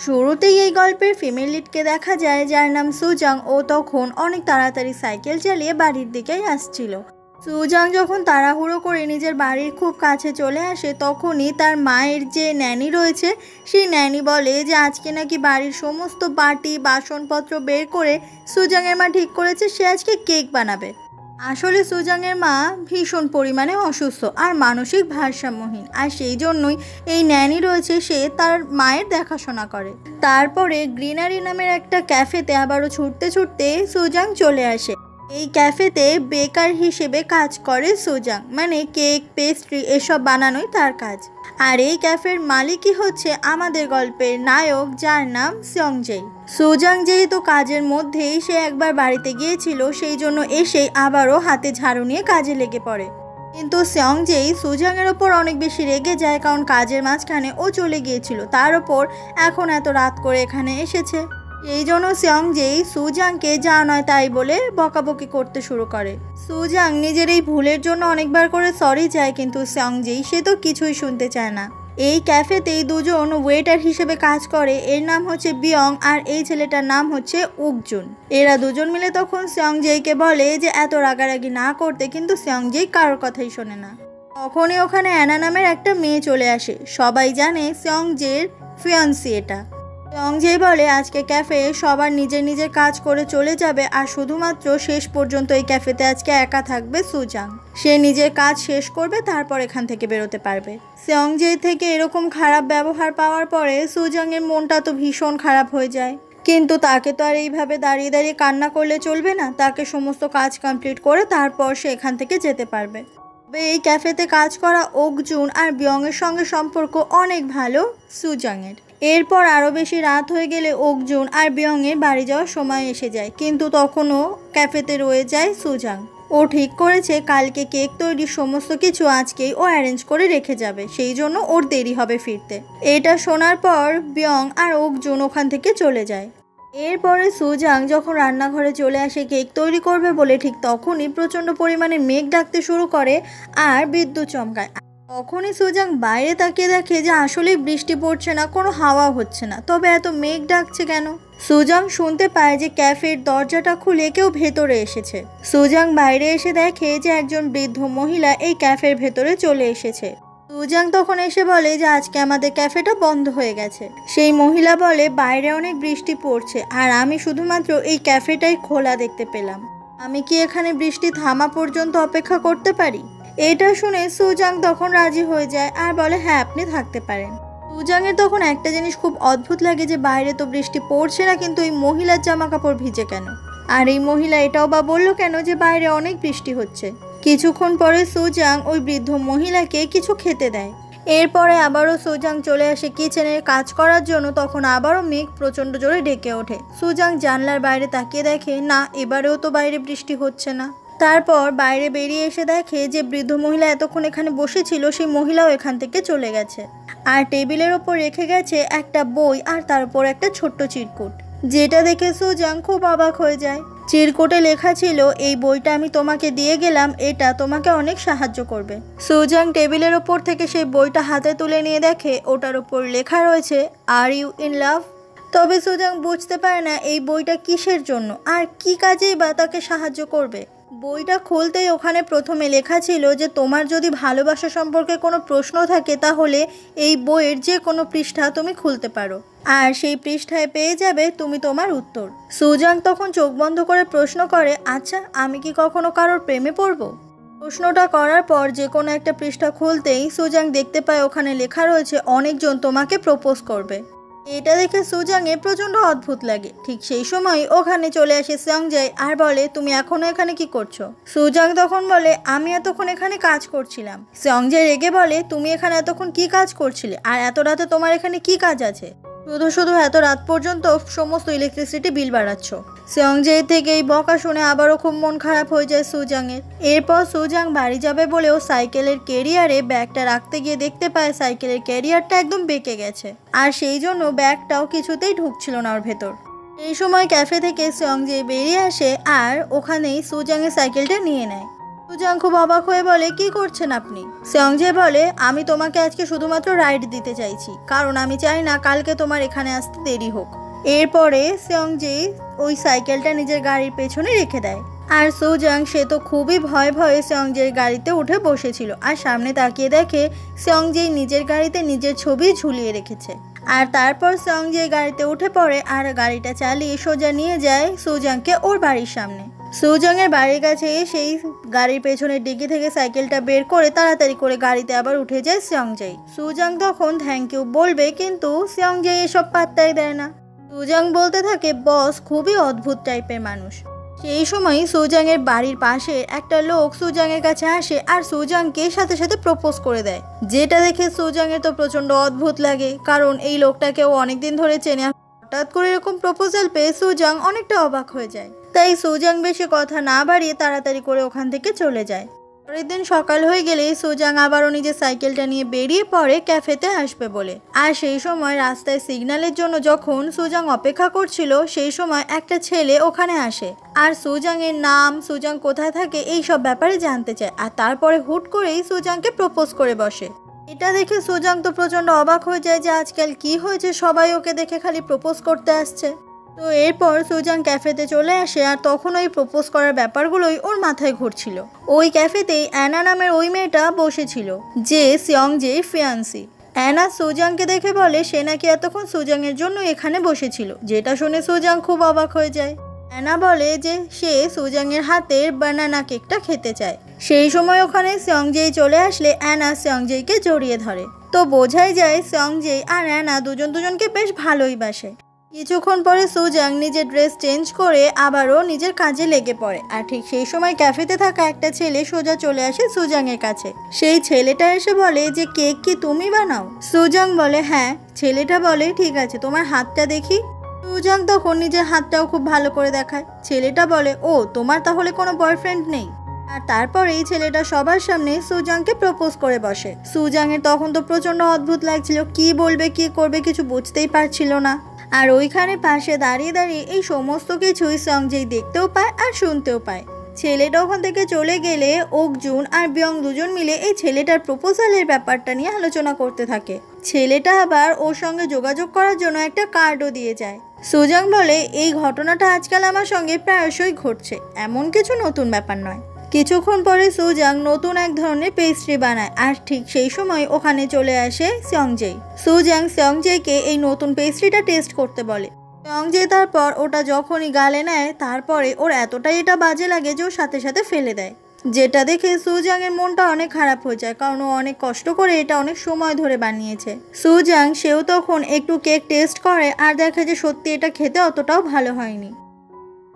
শুরুতেই এই গল্পের ফিমেল লিডকে দেখা যায় যার নাম সুজাং। ও তখন অনেক তাড়াতাড়ি সাইকেল চালিয়ে বাড়ির দিকেই আসছিল। সুজাং যখন তাড়াহুড়ো করে নিজের বাড়ির খুব কাছে চলে আসে তখনই তার মায়ের যে ন্যানি রয়েছে সেই ন্যানি বলে যে আজকে নাকি বাড়ির সমস্ত বাটি বাসনপত্র বের করে সুজাংয়ের মা ঠিক করেছে সে আজকে কেক বানাবে। আসলে সুজাংয়ের মা ভীষণ পরিমাণে অসুস্থ আর মানসিক ভারসাম্যহীন, আর সেই জন্যই এই ন্যানি রয়েছে সে তার মায়ের দেখাশোনা করে। তারপরে গ্রিনারি নামের একটা ক্যাফেতে আবারও ছুটতে ছুটতে সুজাং চলে আসে। এই ক্যাফেতে বেকার হিসেবে কাজ করে সুজাং, মানে কেক পেস্ট্রি এসব বানানোই তার কাজ। আর এই ক্যাফের মালিকই হচ্ছে আমাদের গল্পের নায়ক যার নাম সেয়ংজেই। সুজাং যেহেতু কাজের মধ্যেই সে একবার বাড়িতে গিয়েছিল সেই জন্য এসেই আবারও হাতে ঝাড়ু নিয়ে কাজে লেগে পড়ে। কিন্তু সেয়ংজেই সুজাংয়ের ওপর অনেক বেশি রেগে যায়, কারণ কাজের মাঝখানে ও চলে গিয়েছিল, তার ওপর এখন এত রাত করে এখানে এসেছে। এই জন্য সেয়ংজেই সুজাংকে যা নয় তাই বলে বকাবকি করতে শুরু করে। সুজাং নিজের এই ভুলের জন্য অনেকবার করে সরি চায়, কিন্তু সেয়ংজেই সে তো কিছুই শুনতে চায় না। এই ক্যাফেতেই দুজন ওয়েটার হিসেবে কাজ করে, এর নাম হচ্ছে বিয়ং আর এই ছেলেটার নাম হচ্ছে উকজুন। এরা দুজন মিলে তখন সেয়ংজেইকে বলে যে এত রাগারাগি না করতে, কিন্তু সেয়ংজেই কারোর কথাই শোনে না। তখনই ওখানে অ্যানা নামের একটা মেয়ে চলে আসে। সবাই জানে সেয়ংজের ফিয়ান্সি এটা। সেয়ংজেই বলে আজকে ক্যাফে সবার নিজের নিজের কাজ করে চলে যাবে, আর শুধুমাত্র শেষ পর্যন্ত এই ক্যাফেতে আজকে একা থাকবে সুজাং। সে নিজের কাজ শেষ করবে তারপর এখান থেকে বেরোতে পারবে। সেয়ংজেই থেকে এরকম খারাপ ব্যবহার পাওয়ার পরে সুজাংয়ের মনটা তো ভীষণ খারাপ হয়ে যায়, কিন্তু তাকে তো আর এইভাবে দাঁড়িয়ে দাঁড়িয়ে কান্না করলে চলবে না। তাকে সমস্ত কাজ কমপ্লিট করে তারপর সে এখান থেকে যেতে পারবে। তবে এই ক্যাফেতে কাজ করা উকজুন আর বিয়ংয়ের সঙ্গে সম্পর্ক অনেক ভালো সুজাংয়ের। এরপর আরও বেশি রাত হয়ে গেলে উকজুন আর বিয়ংয়ের বাড়ি যাওয়ার সময় এসে যায়, কিন্তু তখনও ক্যাফেতে রয়ে যায় সুজাং। ও ঠিক করেছে কালকে কেক তৈরির সমস্ত কিছু আজকেই ও অ্যারেঞ্জ করে রেখে যাবে, সেই জন্য ওর দেরি হবে ফিরতে। এটা শোনার পর বিয়ং আর উকজুন ওখান থেকে চলে যায়। এরপরে সুজাং যখন রান্নাঘরে চলে আসে কেক তৈরি করবে বলে, ঠিক তখনই প্রচণ্ড পরিমাণে মেঘ ডাকতে শুরু করে আর বিদ্যুৎ চমকায়। তখনই সুজাং বাইরে তাকিয়ে দেখে যে আসলেই বৃষ্টি পড়ছে না, কোনো হাওয়া হচ্ছে না, তবে এত মেঘ ডাকছে কেন। সুজাং শুনতে পায় যে ক্যাফের দরজাটা খুলে কেউ ভেতরে এসেছে। সুজাং বাইরে এসে দেখে যে একজন বৃদ্ধ মহিলা এই ক্যাফের ভেতরে চলে এসেছে। সুজাং তখন এসে বলে যে আজকে আমাদের ক্যাফেটা বন্ধ হয়ে গেছে। সেই মহিলা বলে বাইরে অনেক বৃষ্টি পড়ছে আর আমি শুধুমাত্র এই ক্যাফেটাই খোলা দেখতে পেলাম, আমি কি এখানে বৃষ্টি থামা পর্যন্ত অপেক্ষা করতে পারি? এটা শুনে সুজাং তখন রাজি হয়ে যায় আর বলে হ্যাঁ আপনি থাকতে পারেন। সুজাংয়ের তখন একটা জিনিস খুব অদ্ভুত লাগে যে বাইরে তো বৃষ্টি পড়ছে না, কিন্তু এই মহিলার জামা কাপড় ভিজে কেন? আর এই মহিলা এটাও বা বললো কেন যে বাইরে অনেক বৃষ্টি হচ্ছে? কিছুক্ষণ পরে সুজাং ওই বৃদ্ধ মহিলাকে কিছু খেতে দেয়। এরপরে আবারও সুজাং চলে আসে কিচেনের কাজ করার জন্য। তখন আবারও মেঘ প্রচণ্ড জোরে ডেকে ওঠে। সুজাং জানলার বাইরে তাকিয়ে দেখে না, এবারেও তো বাইরে বৃষ্টি হচ্ছে না। তারপর বাইরে বেরিয়ে এসে দেখে যে বৃদ্ধ মহিলা এতক্ষণ এখানে বসেছিল সেই মহিলাও এখান থেকে চলে গেছে, আর টেবিলের ওপর রেখে গেছে একটা বই আর তার উপর একটা ছোট্ট চিরকুট, যেটা দেখে সুজাং খুব অবাক হয়ে যায়। চিরকুটে লেখা ছিল এই বইটা আমি তোমাকে দিয়ে গেলাম, এটা তোমাকে অনেক সাহায্য করবে। সুজাং টেবিলের ওপর থেকে সেই বইটা হাতে তুলে নিয়ে দেখে ওটার উপর লেখা রয়েছে আর ইউ ইন লাভ। তবে সুজাং বুঝতে পারে না এই বইটা কিসের জন্য আর কি কাজেই বা তাকে সাহায্য করবে। বইটা খুলতেই ওখানে প্রথমে লেখা ছিল যে তোমার যদি ভালোবাসা সম্পর্কে কোনো প্রশ্ন থাকে তাহলে এই বইয়ের যে কোনো পৃষ্ঠা তুমি খুলতে পারো, আর সেই পৃষ্ঠায় পেয়ে যাবে তুমি তোমার উত্তর। সুজাং তখন চোখ বন্ধ করে প্রশ্ন করে আচ্ছা আমি কি কখনো কারোর প্রেমে পড়ব? প্রশ্নটা করার পর যে কোনো একটা পৃষ্ঠা খুলতেই সুজাং দেখতে পায় ওখানে লেখা রয়েছে অনেকজন তোমাকে প্রপোজ করবে। এটা দেখে সুজাংয়ের প্রচণ্ড অদ্ভুত লাগে। ঠিক সেই সময় ওখানে চলে আসে সেয়ংজেই আর বলে তুমি এখনো এখানে কি করছো? সুজাং তখন বলে আমি এতক্ষণ এখানে কাজ করছিলাম। সেয়ংজেই রেগে বলে তুমি এখানে এতক্ষণ কি কাজ করছিলে আর এত রাতে তোমার এখানে কি কাজ আছে? শুধু শুধু এত রাত পর্যন্ত সমস্ত ইলেকট্রিসিটি বিল বাড়াচ্ছ। সেয়ংজেই থেকে এই বকা শুনে আবারও খুব মন খারাপ হয়ে যায় সুজাংয়ের। এরপর সুজাং বাড়ি যাবে বলেও সাইকেলের ক্যারিয়ারে ব্যাগটা রাখতে গিয়ে দেখতে পায় সাইকেলের ক্যারিয়ারটা একদম বেঁকে গেছে, আর সেই জন্য ব্যাগটাও কিছুতেই ঢুকছিল না ওর ভেতর। এই সময় ক্যাফে থেকে সেয়ংজেই বেরিয়ে আসে আর ওখানেই সুজাংয়ের সাইকেলটা নিয়ে নেয়। সুজাং খুব অবাক হয়ে বলে, কি করছেন আপনি? সেয়ংজে বলে, আমি তোমাকে আজকে শুধুমাত্র রাইড দিতে চাইছি, কারণ আমি চাই না কালকে তোমার এখানে আসতে দেরি হোক। এরপরে সেয়ংজে ওই সাইকেলটা নিজের গাড়ির পেছনে রেখে দেয়। আর সুজাং সে তো খুবই ভয়ে ভয়ে সেয়ংজের গাড়িতে উঠে বসেছিল, আর সামনে তাকিয়ে দেখে সেয়ংজে নিজের গাড়িতে নিজের ছবি ঝুলিয়ে রেখেছে। আর তারপর সেয়ংজে গাড়িতে উঠে পড়ে আর গাড়িটা চালিয়ে সোজা নিয়ে যায় সুজাংকে ওর বাড়ির সামনে। সুজাংয়ের বাড়ির কাছে সেই গাড়ির পেছনের ডিগি থেকে সাইকেলটা বের করে তাড়াতাড়ি করে গাড়িতে আবার উঠে যায় সেয়ংজে। সুজাং তখন থ্যাংক ইউ বলবে, কিন্তু সেয়ংজে এসব পাত্তাই দেয় না। সুজাং বলতে থাকে, বস খুবই অদ্ভুত টাইপের মানুষ। সেই সময় সুজাংয়ের বাড়ির পাশে একটা লোক সুজাংয়ের কাছে আসে আর সুজাংকে সাথে সাথে প্রপোজ করে দেয়, যেটা দেখে সুজাংয়ের তো প্রচন্ড অদ্ভুত লাগে, কারণ এই লোকটাকে ও অনেকদিন ধরে চেনে। হঠাৎ করে এরকম প্রপোজাল পেয়ে সুজাং অনেকটা অবাক হয়ে যায়। তাই সুজাং বেশি কথা না বাড়িয়ে তাড়াতাড়ি করে ওখান থেকে চলে যায়। পরের দিন সকাল হয়ে গেলে সুজাং আবারও নিজের সাইকেলটা নিয়ে বেরিয়ে পড়ে ক্যাফেতে আসবে বলে। আর সেই সময় রাস্তায় সিগন্যালের জন্য যখন সুজাং অপেক্ষা করছিল, সেই সময় একটা ছেলে ওখানে আসে আর সুজাংয়ের নাম, সুজাং কোথায় থাকে এই সব ব্যাপারে জানতে চায়। আর তারপরে হুট করেই সুজাংকে প্রপোজ করে বসে। এটা দেখে সুজাং তো প্রচন্ড অবাক হয়ে যায় যে আজকাল কি হয়েছে, সবাই ওকে দেখে খালি প্রপোজ করতে আসছে। তো এরপর সুজাং ক্যাফেতে চলে আসে আর তখন ওই প্রপোজ করার ব্যাপারগুলোই ওর মাথায় ঘুরছিল। ওই ক্যাফেতেই অ্যানা নামের ওই মেয়েটা বসেছিল, যে সেয়ংজের ফিয়ান্সি। অ্যানা সুজাংকে দেখে বলে সে নাকি এতক্ষণ সুজাংয়ের জন্য এখানে বসেছিল, যেটা শুনে সুজাং খুব অবাক হয়ে যায়। অ্যানা বলে যে সে সুজাংয়ের হাতের বানানা কেকটা খেতে চায়। সেই সময় ওখানে সেয়ংজে চলে আসলে অ্যানা সেয়ংজেকে জড়িয়ে ধরে। তো বোঝাই যায় সেয়ংজে আর অ্যানা দুজনকে বেশ ভালোই বাসে। কিছুক্ষণ পরে সুজাং নিজের ড্রেস চেঞ্জ করে আবারও নিজের কাজে লেগে পড়ে। আর ঠিক সেই সময় ক্যাফেতে থাকা একটা ছেলে সোজা চলে আসে সুজাংয়ের কাছে। সেই ছেলেটা এসে বলে যে কেক কি তুমি বানাও? সুজাং বলে হ্যাঁ। ছেলেটা বলে ঠিক আছে, তোমার হাতটা দেখি। সুজাং তখন নিজের হাতটাও খুব ভালো করে দেখায়। ছেলেটা বলে, ও তোমার তাহলে কোনো বয়ফ্রেন্ড নেই? আর তারপরে এই ছেলেটা সবার সামনে সুজাংকে প্রপোজ করে বসে। সুজাংয়ের তখন তো প্রচন্ড অদ্ভুত লাগছিল, কি বলবে কি করবে কিছু বুঝতেই পারছিল না। আর ওইখানে পাশে দাঁড়িয়ে দাঁড়িয়ে এই সমস্ত কিছুই সেয়ংজে দেখতেও পায় আর শুনতেও পায়। ছেলেটা ওখান থেকে চলে গেলে ওকজুন আর বিয়ং দুজন মিলে এই ছেলেটার প্রপোজালের ব্যাপারটা নিয়ে আলোচনা করতে থাকে। ছেলেটা আবার ওর সঙ্গে যোগাযোগ করার জন্য একটা কার্ডও দিয়ে যায়। সুজাং বলে, এই ঘটনাটা আজকাল আমার সঙ্গে প্রায়শই ঘটছে, এমন কিছু নতুন ব্যাপার নয়। কিছুক্ষণ পরে সুজাং নতুন এক ধরনের পেস্ট্রি বানায় আর ঠিক সেই সময় ওখানে চলে আসে সেয়ংজে। সুজাং সেয়ংজেকে এই নতুন পেস্ট্রিটা টেস্ট করতে বলে। সেয়ংজে তারপর ওটা যখনই গালে নেয়, তারপরে ওর এতটাই এটা বাজে লাগে যে ও সাথে সাথে ফেলে দেয়, যেটা দেখে সুজাংয়ের মনটা অনেক খারাপ হয়ে যায়, কারণ ও অনেক কষ্ট করে এটা অনেক সময় ধরে বানিয়েছে। সুজাং সেও তখন একটু কেক টেস্ট করে আর দেখে যে সত্যি এটা খেতে অতটাও ভালো হয়নি।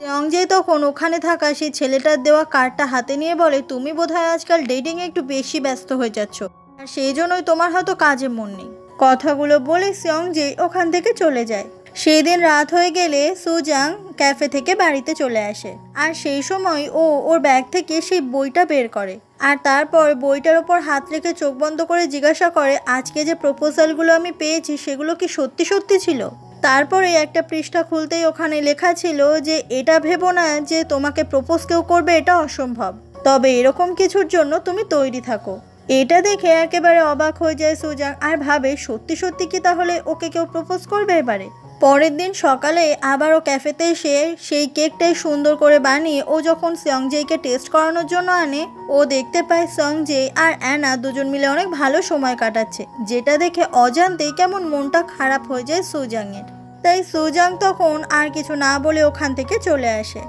সেয়ংজে তখন ওখানে থাকা সেই ছেলেটার দেওয়া কার্ডটা হাতে নিয়ে বলে, তুমি বোধহয় আজকাল ডেটিংয়ে একটু বেশি ব্যস্ত হয়ে যাচ্ছ, আর সেই জন্যই তোমার হয়তো কাজে মন নেই। কথাগুলো বলে সেয়ংজে ওখান থেকে চলে যায়। সেই দিন রাত হয়ে গেলে সুজাং ক্যাফে থেকে বাড়িতে চলে আসে আর সেই সময় ও ওর ব্যাগ থেকে সেই বইটা বের করে আর তারপর বইটার ওপর হাত রেখে চোখ বন্ধ করে জিজ্ঞাসা করে, আজকে যে প্রপোজালগুলো আমি পেয়েছি সেগুলো কি সত্যি সত্যি ছিল? তারপরে একটা পৃষ্ঠা খুলতেই ওখানে লেখা ছিল যে এটা ভেবো না যে তোমাকে প্রপোজ কেউ করবে, এটা অসম্ভব, তবে এরকম কিছুর জন্য তুমি তৈরি থাকো। এটা দেখে একেবারে অবাক হয়ে যায় সুজাং আর ভাবে সত্যি সত্যি কি তাহলে ওকে কেউ প্রপোজ করবে এবারে। পরের দিন সকালে আবারও ক্যাফেতে এসে সেই কেকটাই সুন্দর করে বানিয়ে ও যখন সেয়ংজেকে টেস্ট করানোর জন্য আনে, ও দেখতে পায় সেয়ংজে আর অ্যানা দুজন মিলে অনেক ভালো সময় কাটাচ্ছে, যেটা দেখে অজান্তেই কেমন মনটা খারাপ হয়ে যায় সুজাংয়ের। তাই সুজাং তখন আর কিছু না বলে ওখান থেকে চলে আসে।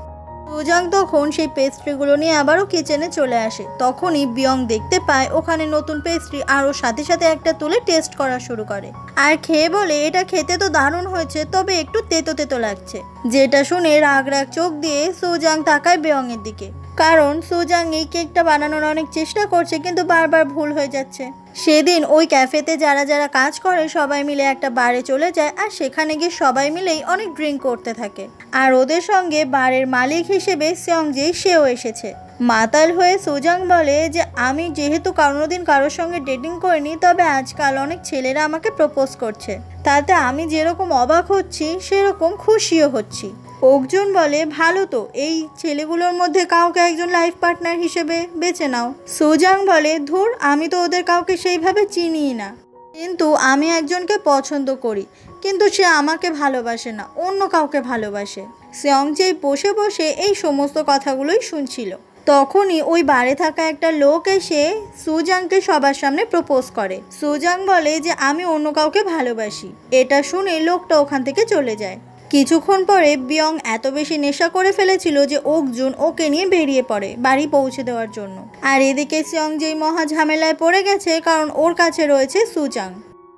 সুজাং তখন সেই পেস্ট্রিগুলো নিয়ে আবারও কিচেনে চলে আসে। তখনই বিয়ং দেখতে পায় ওখানে নতুন পেস্ট্রি আর ওর সাথে সাথে একটা তুলে টেস্ট করা শুরু করে আর খেয়ে বলে, এটা খেতে তো দারুণ হয়েছে, তবে একটু তেতো তেতো লাগছে। যেটা শুনে রাগ রাগ চোখ দিয়ে সুজাং তাকায় বিয়ংয়ের দিকে, কারণ সুজাং এই কেকটা বানানোর অনেক চেষ্টা করছে কিন্তু বারবার ভুল হয়ে যাচ্ছে। সেদিন ওই ক্যাফেতে যারা যারা কাজ করে সবাই মিলে একটা বারে চলে যায় আর সেখানে গিয়ে সবাই মিলেই অনেক ড্রিঙ্ক করতে থাকে আর ওদের সঙ্গে বারের মালিক হিসেবে সেয়ংজে সেও এসেছে। মাতাল হয়ে সুজাং বলে যে আমি যেহেতু কোনোদিন কারোর সঙ্গে ডেটিং করিনি, তবে আজকাল অনেক ছেলেরা আমাকে প্রপোজ করছে, তাতে আমি যেরকম অবাক হচ্ছি সেরকম খুশিও হচ্ছি। অর্জুন বলে ভালো তো, এই ছেলেগুলোর মধ্যে কাউকে একজন লাইফ পার্টনার হিসেবে বেছে নাও। সুজাং বলে ধুর, আমি তো ওদের কাউকে সেইভাবে চিনিই না, কিন্তু আমি একজনকে পছন্দ করি, কিন্তু সে আমাকে ভালোবাসে না, অন্য কাউকে ভালোবাসে। সেয়ংজে বসে বসে এই সমস্ত কথাগুলোই শুনছিল। তখনই ওই বারে থাকা একটা লোক এসে সুজাংকে সবার সামনে প্রপোজ করে। সুজাং বলে যে আমি অন্য কাউকে ভালোবাসি। এটা শুনে লোকটা ওখান থেকে চলে যায়। কিছুক্ষণ পরে বিয়ং এত বেশি নেশা করে ফেলেছিল যে অর্জুন ওকে নিয়ে বেরিয়ে পড়ে বাড়ি পৌঁছে দেওয়ার জন্য। আর এদিকে সেয়ংজেই মহা ঝামেলায় পড়ে গেছে, কারণ ওর কাছে রয়েছে সুজাং।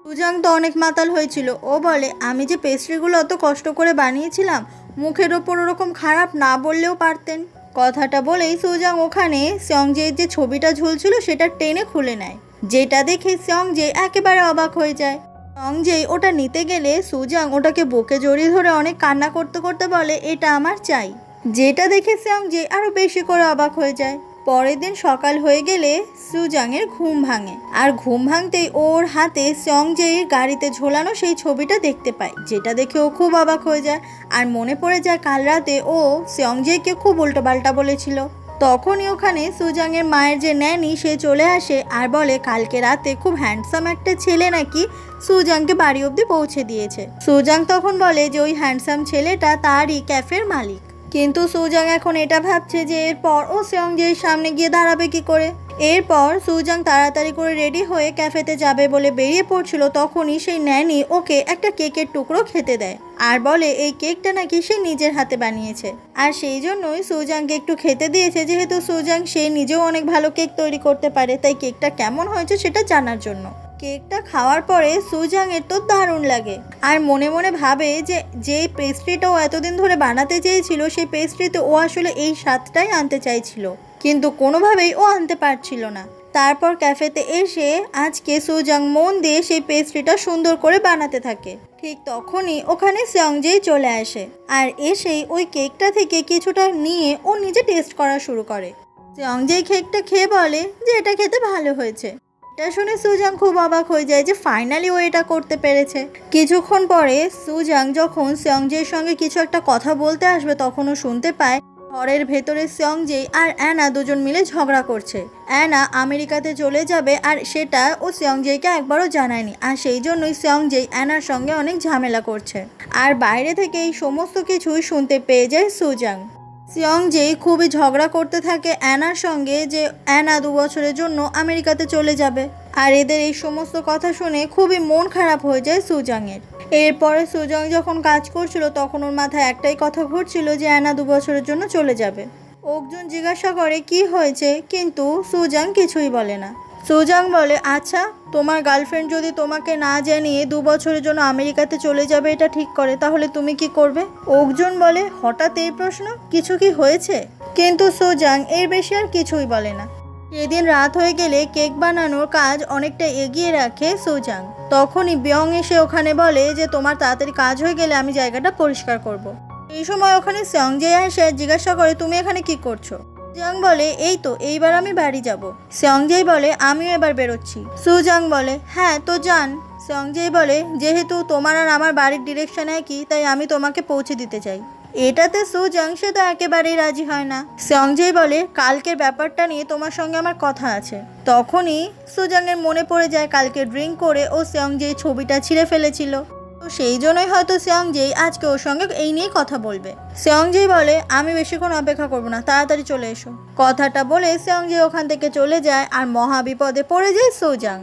সুজাং তো অনেক মাতাল হয়েছিল। ও বলে আমি যে পেস্ট্রিগুলো অত কষ্ট করে বানিয়েছিলাম, মুখের ওপর ওরকম খারাপ না বললেও পারতেন। কথাটা বলেই সুজাং ওখানে সেয়ংজের যে ছবিটা ঝুলছিল সেটা টেনে খুলে নেয়, যেটা দেখে সেয়ংজে একেবারে অবাক হয়ে যায়। সেয়ংজে ওটা নিতে গেলে সুজাং ওটাকে বুকে জড়িয়ে ধরে অনেক কান্না করতে করতে বলে এটা আমার চাই, যেটা দেখে সেয়ংজে আরো বেশি করে অবাক হয়ে যায়। পরের দিন সকাল হয়ে গেলে সুজাংয়ের ঘুম ভাঙে, আর ঘুম ভাঙতেই ওর হাতে সেয়ংজের গাড়িতে ঝোলানো সেই ছবিটা দেখতে পায়, যেটা দেখে ও খুব অবাক হয়ে যায়। আর মনে পড়ে যায় কাল রাতে ও সেয়ংজেকে খুব উল্টোপাল্টা বলেছিল। তখনই ওখানে সুজাংয়ের মায়ের যে ন্যানি সে চলে আসে আর বলে কালকে রাতে খুব হ্যান্ডসাম একটা ছেলে নাকি সুজাংকে বাড়ি অবধি পৌঁছে দিয়েছে। সুজাং তখন বলে যে ওই হ্যান্ডসাম ছেলেটা তারই ক্যাফের মালিক। কিন্তু সুজাং এখন এটা ভাবছে যে এরপর ও সেয়ংজের সামনে গিয়ে দাঁড়াবে কি করে। এরপর সুজাং তাড়াতাড়ি করে রেডি হয়ে ক্যাফেতে যাবে বলে বেরিয়ে পড়ছিল। তখনই সেই ন্যানি ওকে একটা কেকের টুকরো খেতে দেয় আর বলে এই কেকটা নাকি সে নিজের হাতে বানিয়েছে, আর সেই জন্যই সুজাংকে একটু খেতে দিয়েছে, যেহেতু সুজাং সে নিজেও অনেক ভালো কেক তৈরি করতে পারে, তাই কেকটা কেমন হয়েছে সেটা জানার জন্য। কেকটা খাওয়ার পরে সুজাংয়ের তো দারুণ লাগে, আর মনে মনে ভাবে যে যেই পেস্ট্রিটা ও এতদিন ধরে বানাতে চেয়েছিল সেই পেস্ট্রিতে ও আসলে এই স্বাদটাই আনতে চাইছিল, কিন্তু কোনোভাবেই ও আনতে পারছিল না। তারপর ক্যাফেতে এসে আজকে সুজাং মন দিয়ে সেই পেস্ট্রিটা সুন্দর করে বানাতে থাকে। ঠিক তখনই ওখানে সেয়ংজেই চলে আসে, আর এসেই ওই কেকটা থেকে কিছুটা নিয়ে ও নিজে টেস্ট করা শুরু করে। সেয়ংজেই কেকটা খেয়ে বলে যে এটা খেতে ভালো হয়েছে। এটা শুনে সুজাং খুব অবাক হয়ে যায় যে ফাইনালি ও এটা করতে পেরেছে। কিছুক্ষণ পরে সুজাং যখন সেয়ংজের সঙ্গে কিছু একটা কথা বলতে আসবে তখন ও শুনতে পায় ঘরের ভেতরে সেয়ংজে আর অ্যানা দুজন মিলে ঝগড়া করছে। অ্যানা আমেরিকাতে চলে যাবে আর সেটা ও সেয়ংজেকে একবারও জানায়নি, আর সেই জন্যই সেয়ংজে অ্যানার সঙ্গে অনেক ঝামেলা করছে। আর বাইরে থেকে এই সমস্ত কিছুই শুনতে পেয়ে যায় সুজাং। সেয়ংজে খুবই ঝগড়া করতে থাকে অ্যানার সঙ্গে যে অ্যানা 2 বছরের জন্য আমেরিকাতে চলে যাবে, আর এদের এই সমস্ত কথা শুনে খুবই মন খারাপ হয়ে যায় সুজাংয়ের। এরপরে সুজাং যখন কাজ করছিল তখন ওর মাথায় একটাই কথা ঘুরছিল যে অ্যানা 2 বছরের জন্য চলে যাবে। অর্জুন জিজ্ঞাসা করে কি হয়েছে, কিন্তু সুজাং কিছুই বলে না। সুজাং বলে আচ্ছা, তোমার গার্লফ্রেন্ড যদি তোমাকে না জানিয়ে 2 বছরের জন্য আমেরিকাতে চলে যাবে এটা ঠিক করে, তাহলে তুমি কি করবে? অর্জুন বলে হঠাৎ এই প্রশ্ন, কিছু কি হয়েছে? কিন্তু সুজাং এর বেশি আর কিছুই বলে না। সেদিন রাত হয়ে গেলে কেক বানানোর কাজ অনেকটা এগিয়ে রাখে সুজাং। তখনই বিয়ং এসে ওখানে বলে যে তোমার তাড়াতাড়ি কাজ হয়ে গেলে আমি জায়গাটা পরিষ্কার করব। এই সময় ওখানে সেয়ংজে এসে জিজ্ঞাসা করে তুমি এখানে কি করছো? সুজাং বলে এই তো, এইবার আমি বাড়ি যাব। সেয়ংজে বলে আমিও এবার বেরোচ্ছি। সুজাং বলে হ্যাঁ তো যান। সেয়ংজে বলে যেহেতু তোমার আর আমার বাড়ির ডিরেকশন একই তাই আমি তোমাকে পৌঁছে দিতে চাই। এটাতে সুজাং সে তো একেবারেই রাজি হয় না। সেয়ংজে বলে কালকের ব্যাপারটা নিয়ে তোমার সঙ্গে আমার কথা আছে। তখনই সুজাংয়ের মনে পড়ে যায় কালকে ড্রিঙ্ক করে ও সেয়ংজে ছবিটা ছিঁড়ে ফেলেছিল, তো সেই জন্যই হয়তো সেয়ংজে আজকে ওর সঙ্গে এই নিয়ে কথা বলবে। সেয়ংজে বলে আমি বেশিক্ষণ অপেক্ষা করবো না, তাড়াতাড়ি চলে এসো। কথাটা বলে সেয়ংজে ওখান থেকে চলে যায় আর মহা বিপদে পড়ে যায় সুজাং।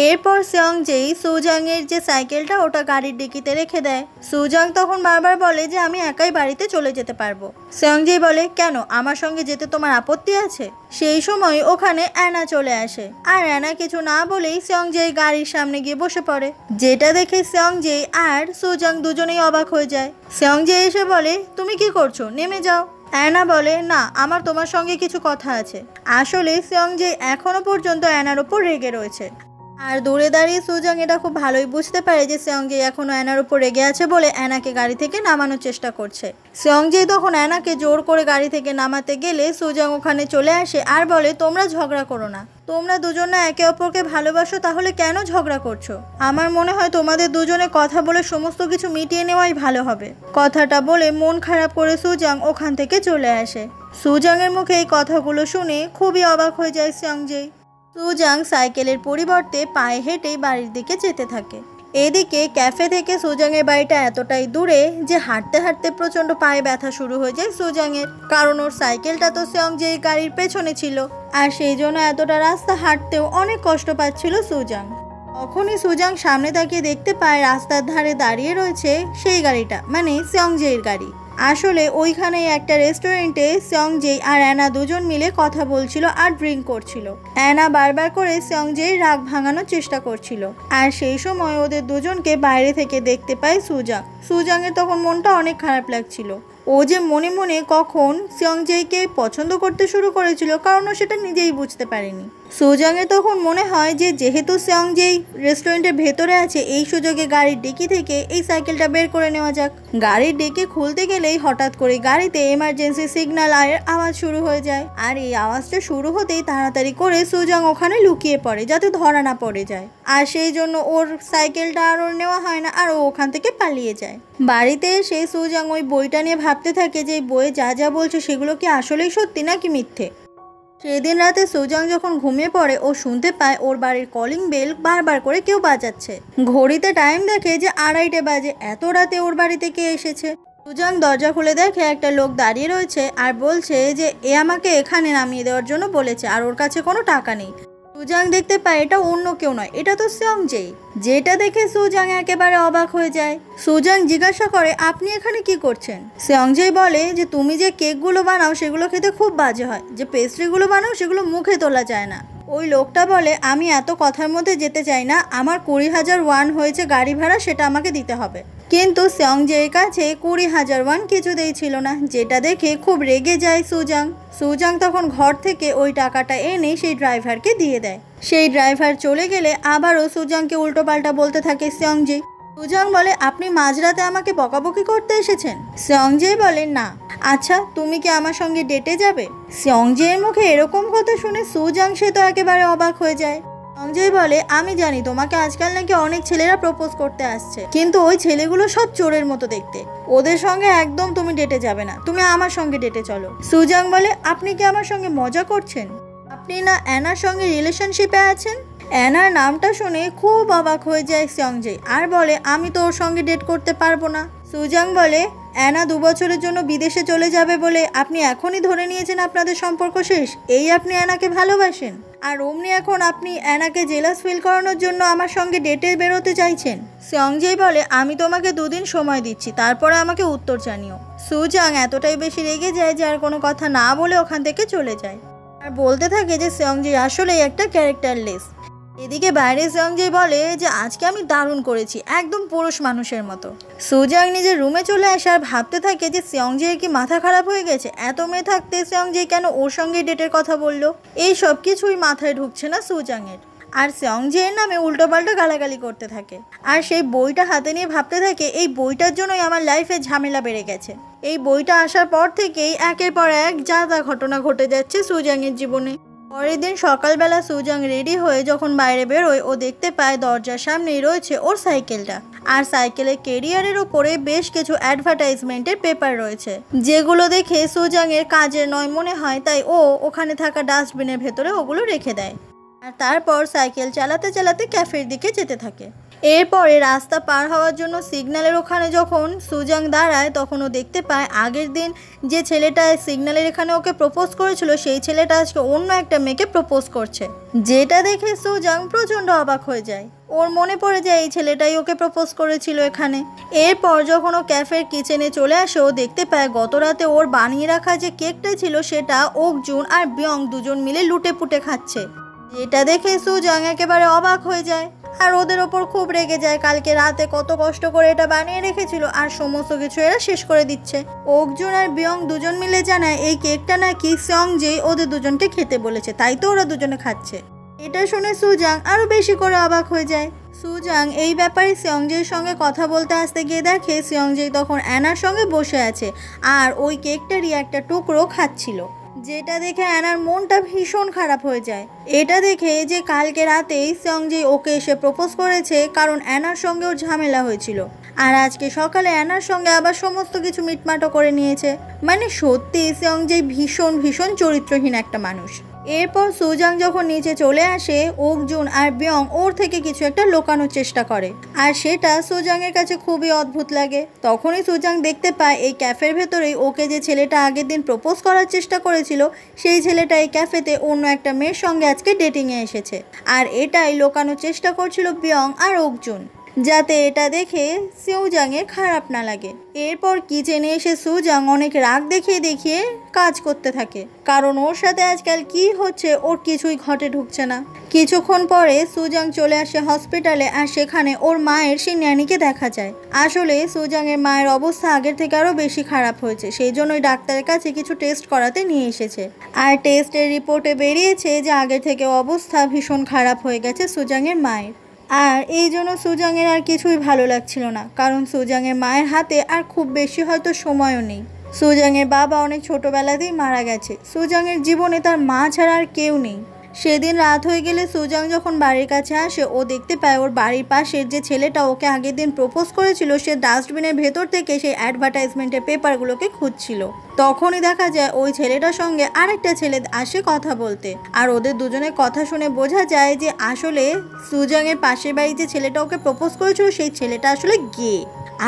এরপর সেয়ংজে সুজাংয়ের যে সাইকেলটা ওটা গাড়ির ডিকিতে রেখে দেয়। সুজাং তখন বারবার বলে যে আমি একাই বাড়িতে চলে যেতে পারবো। সেয়ংজে বলে কেন, আমার সঙ্গে যেতে তোমার আপত্তি আছে? সেই সময় ওখানে অ্যানা চলে আসে, আর অ্যানা কিছু না বলেই সেয়ংজে গাড়ির সামনে গিয়ে বসে পড়ে, যেটা দেখে সেয়ংজে আর সুজাং দুজনেই অবাক হয়ে যায়। সেয়ংজে এসে বলে তুমি কি করছো, নেমে যাও। অ্যানা বলে না, আমার তোমার সঙ্গে কিছু কথা আছে। আসলে সেয়ংজে এখনো পর্যন্ত অ্যানার ওপর রেগে রয়েছে, আর দূরে দাঁড়িয়ে সুজাং এটা খুব ভালোই বুঝতে পারে যে সেয়ংজি এখনো অ্যানার উপর রেগে আছে বলে অ্যানাকে গাড়ি থেকে নামানোর চেষ্টা করছে। সেয়ংজি তখন অ্যানাকে জোর করে গাড়ি থেকে নামাতে গেলে সুজাং ওখানে চলে আসে আর বলে, তোমরা ঝগড়া করো না, তোমরা দুজন না একে অপরকে ভালোবাসো, তাহলে কেন ঝগড়া করছো? আমার মনে হয় তোমাদের দুজনে কথা বলে সমস্ত কিছু মিটিয়ে নেওয়াই ভালো হবে। কথাটা বলে মন খারাপ করে সুজাং ওখান থেকে চলে আসে। সুজাংয়ের মুখে এই কথাগুলো শুনে খুবই অবাক হয়ে যায় সেয়ংজি। সুজাং সাইকেলের পরিবর্তে পায়ে হেঁটেই বাড়ির দিকে যেতে থাকে। এদিকে ক্যাফে থেকে সুজাংয়ের বাড়িটা এতটাই দূরে যে হাঁটতে হাঁটতে প্রচণ্ড পায়ে ব্যথা শুরু হয়ে যায় সুজাংয়ের, কারণ ওর সাইকেলটা তো সেয়ংজির গাড়ির পেছনে ছিল আর সেই জন্য এতটা রাস্তা হাঁটতেও অনেক কষ্ট পাচ্ছিল সুজাং। তখনই সুজাং সামনে তাকিয়ে দেখতে পায় রাস্তার ধারে দাঁড়িয়ে রয়েছে সেই গাড়িটা, মানে সেয়ংজির গাড়ি। আসলে ওইখানে একটা রেস্টুরেন্টে সেয়ংজি আর অ্যানা দুজন মিলে কথা বলছিল আর ড্রিঙ্ক করছিল। অ্যানা বারবার করে সেয়ংজির রাগ ভাঙানোর চেষ্টা করছিল আর সেই সময় ওদের দুজনকে বাইরে থেকে দেখতে পায় সুজাং। সুজাংয়ের তখন মনটা অনেক খারাপ লাগছিল। ও যে মনে মনে কখন সেয়ংজিকে পছন্দ করতে শুরু করেছিল, কারণ ও সেটা নিজেই বুঝতে পারেনি। সুজাংয়ের তখন মনে হয় যে যেহেতু সেয়ংজি রেস্টুরেন্টের ভেতরে আছে, এই সুযোগে গাড়ির ডিকি থেকে এই সাইকেলটা বের করে নেওয়া যাক। গাড়ির ডিকি খুলতে গেলেই হঠাৎ করে গাড়িতে এমার্জেন্সি সিগন্যাল এর আওয়াজ শুরু হয়ে যায় আর এই আওয়াজটা শুরু হতেই তাড়াতাড়ি করে সুজাং ওখানে লুকিয়ে পড়ে যাতে ধরা না পড়ে যায়। আর সেই জন্য ওর সাইকেলটা আর ওর নেওয়া হয় না আর ও ওখান থেকে পালিয়ে যায়। বাড়িতে এসে সুজাং ওই বইটা নিয়ে ভাবতে থাকে যে বইয়ে যা যা বলছে সেগুলো কি আসলেই সত্যি নাকি মিথ্যে। সেদিন রাতে সুজাং যখন ঘুমিয়ে পড়ে ও শুনতে পায় ওর বাড়ির কলিং বেল বারবার করে কেউ বাজাচ্ছে। ঘড়িতে টাইম দেখে যে 2:30 বাজে। এত রাতে ওর বাড়িতে কে এসেছে? সুজাং দরজা খুলে দেখে একটা লোক দাঁড়িয়ে রয়েছে আর বলছে যে এ আমাকে এখানে নামিয়ে দেওয়ার জন্য বলেছে আর ওর কাছে কোনো টাকা নেই। সুজাং দেখতে পায় এটা অন্য কেউ নয়, এটা তো সেয়ংজি। যেটা দেখে সুজাং একেবারে অবাক হয়ে যায়। সুজাং জিজ্ঞাসা করে, আপনি এখানে কি করছেন? সেয়ংজি বলে যে তুমি যে কেকগুলো বানাও সেগুলো খেতে খুব বাজে হয়, যে পেস্ট্রিগুলো বানাও সেগুলো মুখে তোলা যায় না। ওই লোকটা বলে, আমি এত কথার মধ্যে যেতে চাই না, আমার 20,000 ওয়ান হয়েছে গাড়ি ভাড়া, সেটা আমাকে দিতে হবে। কিন্তু সেয়ংজির কাছে 20,000 ওয়ান কিছুতেই ছিল না, যেটা দেখে খুব রেগে যায় সুজাং। সুজাং তখন ঘর থেকে ওই টাকাটা এনে সেই ড্রাইভারকে দিয়ে দেয়। সেই ড্রাইভার চলে গেলে আবারও সুজাংকে উল্টোপাল্টা বলতে থাকে সেয়ংজি। সুজাং বলে, আপনি মাঝরাতে আমাকে বকাবকি করতে এসেছেন? সেয়ংজি বলে, না। আচ্ছা, তুমি কি আমার সঙ্গে ডেটে যাবে? সেয়ংজির মুখে এরকম কথা শুনে সুজাং সে তো একেবারে অবাক হয়ে যায়। সেয়ংজি বলে, আমি জানি তোমাকে আজকাল নাকি অনেক ছেলেরা প্রপোজ করতে আসছে, কিন্তু ওই ছেলেগুলো সব চোরের মতো দেখতে, ওদের সঙ্গে একদম তুমি ডেটে যাবে না, তুমি আমার সঙ্গে ডেটে চলো। সুজাং বলে, আপনি কি আমার সঙ্গে মজা করছেন? আপনি না অ্যানার সঙ্গে রিলেশনশিপে আছেন? অ্যানার নামটা শুনে খুব অবাক হয়ে যায় সেয়ংজি আর বলে, আমি তো ওর সঙ্গে ডেট করতে পারবো না। সুজাং বলে, অ্যানা 2 বছরের জন্য বিদেশে চলে যাবে বলে আপনি এখনই ধরে নিয়েছেন আপনাদের সম্পর্ক শেষ, এই আপনি অ্যানাকে ভালোবাসেন, আর অমনি এখন আপনি অ্যানাকে জেলাস ফিল করানোর জন্য আমার সঙ্গে ডেটে বেরোতে চাইছেন? সেয়ংজি বলে, আমি তোমাকে 2 দিন সময় দিচ্ছি, তারপরে আমাকে উত্তর জানিও। সুজাং এতটাই বেশি রেগে যায় যে আর কোনো কথা না বলে ওখান থেকে চলে যায় আর বলতে থাকে যে সেয়ংজি আসলেই একটা ক্যারেক্টারলেস। এদিকে বাইরে সেয়ংজি বলে যে আজকে আমি দারুণ করেছি, একদম পুরুষ মানুষের মতো। সুজাং নিজের রুমে চলে আসে আর ভাবতে থাকে যে সেয়ংজির কি মাথা খারাপ হয়ে গেছে, এত মেয়ে থাকতে সেয়ংজি কেন ওর সঙ্গে ডেটের কথা বললো? এই সব কিছুই মাথায় ঢুকছে না সুজাংয়ের। আর সেয়ংজির নামে উল্টোপাল্টা গালাগালি করতে থাকে আর সেই বইটা হাতে নিয়ে ভাবতে থাকে, এই বইটার জন্যই আমার লাইফে ঝামেলা বেড়ে গেছে। এই বইটা আসার পর থেকেই একের পর এক যা তা ঘটনা ঘটে যাচ্ছে সুজাংয়ের জীবনে। পরের দিন সকালবেলা সুজাং রেডি হয়ে যখন বাইরে বেরোয় ও দেখতে পায় দরজার সামনেই রয়েছে ওর সাইকেলটা আর সাইকেলের কেরিয়ারের ওপরে বেশ কিছু অ্যাডভার্টাইজমেন্টের পেপার রয়েছে, যেগুলো দেখে সুজাংয়ের কাজের নয় মনে হয়, তাই ও ওখানে থাকা ডাস্টবিনের ভেতরে ওগুলো রেখে দেয় আর তারপর সাইকেল চালাতে চালাতে ক্যাফের দিকে যেতে থাকে। এরপরে রাস্তা পার হওয়ার জন্য সিগন্যালের ওখানে যখন সুজাং দাঁড়ায় তখন ও দেখতে পায় আগের দিন যে ছেলেটা সিগন্যালের এখানে ওকে প্রপোজ করেছিল সেই ছেলেটা আজকে অন্য একটা মেয়েকে প্রপোজ করছে, যেটা দেখে সুজাং প্রচণ্ড অবাক হয়ে যায়। ওর মনে পড়ে যায় এই ছেলেটাই ওকে প্রপোজ করেছিল এখানে। এরপর যখন ও ক্যাফের কিচেনে চলে আসে ও দেখতে পায় গত রাতে ওর বানিয়ে রাখা যে কেকটা ছিল সেটা ওকজুন আর বিয়ং দুজন মিলে লুটে পুটে খাচ্ছে, যেটা দেখে সুজাং একেবারে অবাক হয়ে যায় আর ওদের ওপর খুব রেগে যায়। কালকে রাতে কত কষ্ট করে এটা বানিয়ে রেখেছিল আর সমস্ত কিছু এরা শেষ করে দিচ্ছে। ওকজুন আর বিয়ং দুজন মিলে জানায় এই কেকটা নাকি সেয়ংজি ওদের দুজনকে খেতে বলেছে, তাই তো ওরা দুজনে খাচ্ছে। এটা শুনে সুজাং আরো বেশি করে অবাক হয়ে যায়। সুজাং এই ব্যাপারে সিয়ংজের সঙ্গে কথা বলতে আসতে গিয়ে দেখে সিয়ংজে তখন অ্যানার সঙ্গে বসে আছে আর ওই কেকটারই একটা টুকরো খাচ্ছিল, যেটা দেখে অ্যানার মনটা ভীষণ খারাপ হয়ে যায়। এটা দেখে যে কালকে রাতেই সিয়ংজে ওকে এসে প্রপোজ করেছে, কারণ অ্যানার সঙ্গে ওর ঝামেলা হয়েছিল, আর আজকে সকালে অ্যানার সঙ্গে আবার সমস্ত কিছু মিটমাটো করে নিয়েছে। মানে সত্যি সিয়ংজে ভীষণ ভীষণ চরিত্রহীন একটা মানুষ। এরপর সুজাং যখন নিচে চলে আসে, ওকজুন আর বিয়ং ওর থেকে কিছু একটা লুকানোর চেষ্টা করে, আর সেটা সুজাংয়ের কাছে খুবই অদ্ভুত লাগে। তখনই সুজাং দেখতে পায় এই ক্যাফের ভেতরেই ওকে যে ছেলেটা আগের দিন প্রপোজ করার চেষ্টা করেছিল, সেই ছেলেটা এই ক্যাফেতে অন্য একটা মেয়ের সঙ্গে আজকে ডেটিংয়ে এসেছে, আর এটাই লুকানোর চেষ্টা করছিল বিয়ং আর ওকজুন, যাতে এটা দেখে সুজাংয়ের খারাপ না লাগে। এরপর কিচেনে এসে সুজাং অনেক রাগ দেখিয়ে দেখিয়ে কাজ করতে থাকে, কারণ ওর সাথে আজকাল কি হচ্ছে ওর কিছুই ঘটে ঢুকছে না। কিছুক্ষণ পরে সুজাং চলে আসে হসপিটালে, আর সেখানে ওর মায়ের সেই ন্যানিকে দেখা যায়। আসলে সুজাংয়ের মায়ের অবস্থা আগের থেকে আরও বেশি খারাপ হয়েছে, সেই জন্যই ডাক্তারের কাছে কিছু টেস্ট করাতে নিয়ে এসেছে, আর টেস্টের রিপোর্টে বেরিয়েছে যে আগের থেকে অবস্থা ভীষণ খারাপ হয়ে গেছে সুজাংয়ের মায়ের। আর এই জন্য সুজাংয়ের আর কিছুই ভালো লাগছিল না, কারণ সুজাংয়ের মায়ের হাতে আর খুব বেশি হয়তো সময়ও নেই। সুজাংয়ের বাবা অনেক ছোটোবেলাতেই মারা গেছে, সুজাংয়ের জীবনে তার মা ছাড়া আর কেউ নেই। সেদিন রাত হয়ে গেলে সুজাং যখন বাড়ির কাছে আসে, ও দেখতে পায় ওর বাড়ির পাশের যে ছেলেটা ওকে আগের দিন প্রপোজ করেছিল, সে ডাস্টবিনের ভেতর থেকে সেই অ্যাডভার্টাইজমেন্টের পেপারগুলোকে খুঁজছিল। তখনই দেখা যায় ওই ছেলেটার সঙ্গে আরেকটা ছেলে আসে কথা বলতে, আর ওদের দুজনের কথা শুনে বোঝা যায় যে আসলে সুজাংয়ের পাশের বাড়ির যে ছেলেটা ওকে প্রপোজ করেছিল সেই ছেলেটা আসলে গে।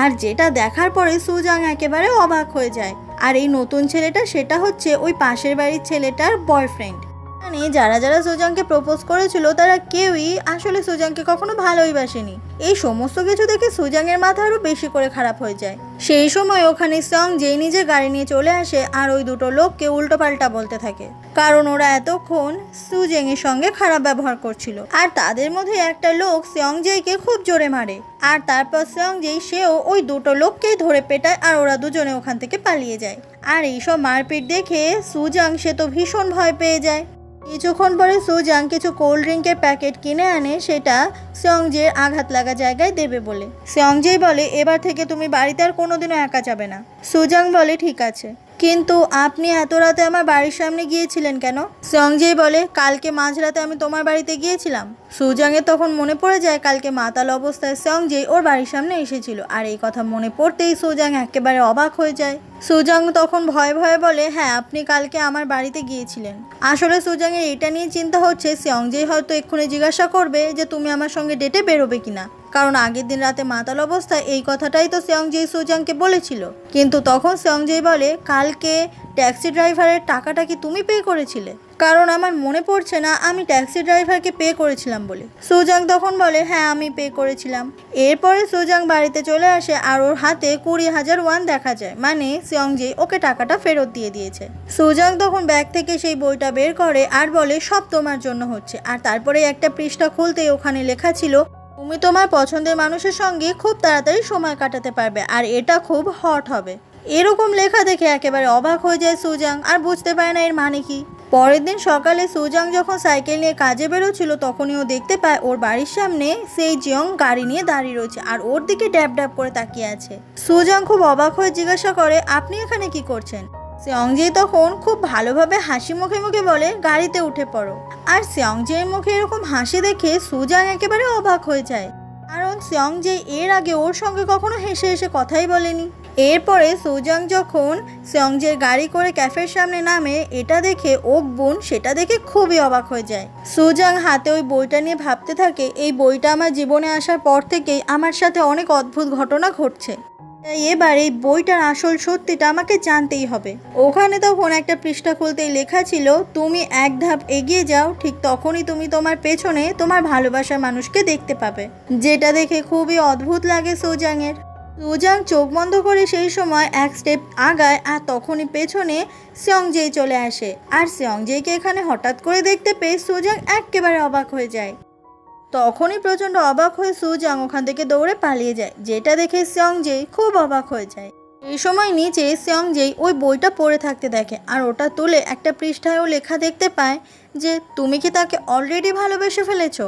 আর যেটা দেখার পরে সুজাং একেবারে অবাক হয়ে যায়, আর এই নতুন ছেলেটা সেটা হচ্ছে ওই পাশের বাড়ির ছেলেটার বয়ফ্রেন্ড। মানে যারা যারা সুজাংকে প্রপোজ করেছিল তারা কেউই আসলে সুজাংকে কখনো ভালোই বাসেনি। এই সমস্ত কিছু দেখে সুজাংয়ের মাথা আরো বেশি করে খারাপ হয়ে যায়। সেই সময় ওখানে সিয়ংজে নিজে গাড়ি নিয়ে চলে আসে, আর ওই দুটো লোককে উল্টোপাল্টা বলতে থাকে, কারণ ওরা এতক্ষণ সুজাংয়ের সঙ্গে খারাপ ব্যবহার করছিল। আর তাদের মধ্যে একটা লোক সিয়ংজেকে খুব জোরে মারে, আর তারপর সিয়ংজে সেও ওই দুটো লোককেই ধরে পেটায়, আর ওরা দুজনে ওখান থেকে পালিয়ে যায়। আর এইসব মারপিট দেখে সুজাং সে তো ভীষণ ভয় পেয়ে যায়। কিছুক্ষণ পরে সুজাং কিছু কোল্ড ড্রিঙ্কের প্যাকেট কিনে আনে, সেটা সিয়ংজের আঘাত লাগা জায়গায় দেবে বলে। সিয়ংজে বলে, এবার থেকে তুমি বাড়িতে আর কোনোদিনও একা যাবে না। সুজাং বলে, ঠিক আছে, কিন্তু আপনি এত রাতে আমার বাড়ির সামনে গিয়েছিলেন কেন? সিয়ংজে বলে, কালকে মাঝরাতে আমি তোমার বাড়িতে গিয়েছিলাম। সুজাংয়ের তখন মনে পড়ে যায় কালকে মাতাল অবস্থায় সিয়ংজে ওর বাড়ির সামনে এসেছিল, আর এই কথা মনে পড়তেই সুজাং একেবারে অবাক হয়ে যায়। সুজাং তখন ভয়ে ভয়ে বলে, হ্যাঁ, আপনি কালকে আমার বাড়িতে গিয়েছিলেন। আসলে সুজাংয়ের এটা নিয়ে চিন্তা হচ্ছে সিয়ংজে হয়তো এক্ষুনি জিজ্ঞাসা করবে যে তুমি আমার সঙ্গে ডেটে বেরোবে কিনা, কারণ আগের দিন রাতে মাতাল অবস্থায় এই কথাটাই তো সিয়ংজে সুজাংকে বলেছিল। কিন্তু তখন সিয়ংজে বলে, কালকে ট্যাক্সি ড্রাইভারের টাকাটা কি তুমি পে করেছিলে? কারণ আমার মনে পড়ছে না আমি ট্যাক্সি ড্রাইভারকে পে করেছিলাম বলে। সুজাং তখন বলে, হ্যাঁ, আমি পে করেছিলাম। এরপরে সুজাং বাড়িতে চলে আসে, আর ওর হাতে 20,000 ওয়ান দেখা যায়, মানে সিয়ংজে ওকে টাকাটা ফেরত দিয়ে দিয়েছে। সুজাং তখন ব্যাগ থেকে সেই বইটা বের করে আর বলে, সব তোমার জন্য হচ্ছে। আর তারপরে একটা পৃষ্ঠা খুলতেই ওখানে লেখা ছিল, তুমি তোমার পছন্দের মানুষের সঙ্গে খুব তাড়াতাড়ি সময় কাটাতে পারবে, আর এটা খুব হট হবে। এরকম লেখা দেখে একেবারে অবাক হয়ে যায় সুজাং, আর বুঝতে পারে না এর মানে কি। পরের দিন সকালে সুজাং যখন সাইকেল নিয়ে কাজে বেরোচ্ছিল, তখনই ও দেখতে পায় ওর বাড়ির সামনে সেই জিয়ং গাড়ি নিয়ে দাঁড়িয়ে রয়েছে, আর ওর দিকে ড্যাব ড্যাব করে তাকিয়ে আছে। সুজাং খুব অবাক হয়ে জিজ্ঞাসা করে, আপনি এখানে কি করছেন? সিয়ংজে তখন খুব ভালোভাবে হাসি মুখে মুখে বলে, গাড়িতে উঠে পড়ো। আর সিয়ংজের মুখে এরকম হাসি দেখে সুজাং একেবারে অবাক হয়ে যায়, কারণ সিয়ংজে এর আগে ওর সঙ্গে কখনো হেসে হেসে কথাই বলেনি। এরপরে সুজাং যখন সিয়ংজের গাড়ি করে ক্যাফের সামনে নামে, এটা দেখে ওকবুন সেটা দেখে খুবই অবাক হয়ে যায়। সুজাং হাতে ওই বইটা নিয়ে ভাবতে থাকে, এই বইটা আমার জীবনে আসার পর থেকেই আমার সাথে অনেক অদ্ভুত ঘটনা ঘটছে, তাই এবার এই বইটার আসল সত্যিটা আমাকে জানতেই হবে। ওখানে তখন একটা পৃষ্ঠা খুলতেই লেখা ছিল, তুমি এক ধাপ এগিয়ে যাও, ঠিক তখনই তুমি তোমার পেছনে তোমার ভালোবাসার মানুষকে দেখতে পাবে। যেটা দেখে খুবই অদ্ভুত লাগে সুজাংয়ের। সুজাং চোখ বন্ধ করে সেই সময় এক স্টেপ আগায়, আর তখনই পেছনে সিয়ংজে চলে আসে। আর সিয়ংজেকে এখানে হঠাৎ করে দেখতে পেয়ে সুজাং একেবারে অবাক হয়ে যায়। তখনই প্রচণ্ড অবাক হয়ে সুজাং ওখান থেকে দৌড়ে পালিয়ে যায়, যেটা দেখে সিয়ংজে খুব অবাক হয়ে যায়। এই সময় নিচে সিয়ংজেই ওই বইটা পড়ে থাকতে দেখে আর ওটা তুলে একটা পৃষ্ঠায়ও লেখা দেখতে পায় যে তুমি কি তাকে অলরেডি ভালোবেসে ফেলেছো।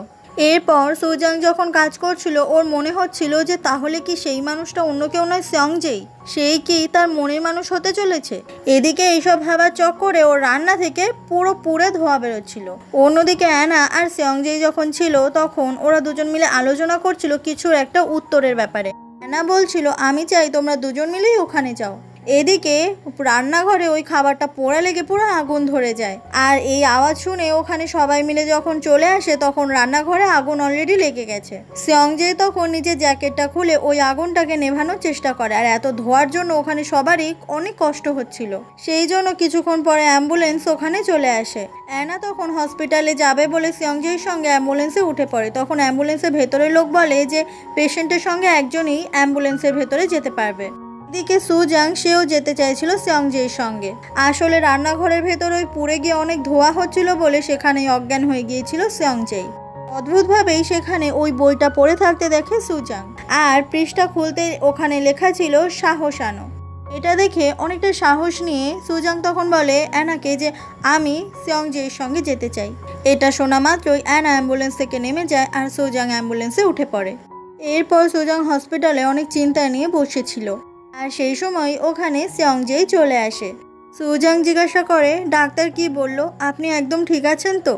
এরপর সুজাং যখন কাজ করছিল ওর মনে হচ্ছিল যে তাহলে কি সেই মানুষটা অন্য কেউ নয়, সিয়ংজেই সেই কি তার মনের মানুষ হতে চলেছে। এদিকে এইসব ভাবার চক্করে ওর রান্না থেকে পুরো পুড়ে ধোয়া বেরোচ্ছিল। অন্যদিকে অ্যানা আর সিয়ংজেই যখন ছিল তখন ওরা দুজন মিলে আলোচনা করছিল কিছুর একটা উত্তরের ব্যাপারে। অ্যানা বলছিল আমি চাই তোমরা দুজন মিলেই ওখানে যাও। এদিকে রান্নাঘরে ওই খাবারটা পোড়া লেগে পুরো আগুন ধরে যায় আর এই আওয়াজ শুনে ওখানে সবাই মিলে যখন চলে আসে তখন রান্নাঘরে আগুন অলরেডি লেগে গেছে। সিয়ংজে তখন নিজের জ্যাকেটটা খুলে ওই আগুনটাকে নেভানোর চেষ্টা করে আর এত ধোয়ার জন্য ওখানে সবারই অনেক কষ্ট হচ্ছিল। সেই জন্য কিছুক্ষণ পরে অ্যাম্বুলেন্স ওখানে চলে আসে। অ্যানা তখন হসপিটালে যাবে বলে সিয়ংজের সঙ্গে অ্যাম্বুলেন্সে উঠে পড়ে। তখন অ্যাম্বুলেন্সের ভেতরের লোক বলে যে পেশেন্টের সঙ্গে একজনই অ্যাম্বুলেন্সের ভেতরে যেতে পারবে। এদিকে সুজাং সেও যেতে চাইছিল সিয়ংজের সঙ্গে। আসলে রান্নাঘরের ভেতর ওই পুড়ে গিয়ে অনেক ধোয়া হচ্ছিল বলে সেখানেই অজ্ঞান হয়ে গিয়েছিল সিয়ংজেই। অদ্ভুতভাবেই সেখানে ওই বইটা পড়ে থাকতে দেখে সুজাং আর পৃষ্ঠা খুলতে ওখানে লেখা ছিল সাহস আনো। এটা দেখে অনেকটা সাহস নিয়ে সুজাং তখন বলে অ্যানাকে যে আমি সিয়ংজের সঙ্গে যেতে চাই। এটা শোনা মাত্রই অ্যানা অ্যাম্বুলেন্স থেকে নেমে যায় আর সুজাং অ্যাম্বুলেন্সে উঠে পড়ে। এরপর সুজাং হসপিটালে অনেক চিন্তা নিয়ে বসেছিল আর সেই সময় ওখানে সিয়ংজেই চলে আসে। সুজাং জিজ্ঞাসা করে ডাক্তার কি বলল, আপনি একদম ঠিক আছেন তো?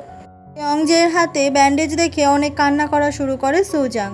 সিয়ংজের হাতে ব্যান্ডেজ দেখে অনেক কান্না করা শুরু করে সুজাং।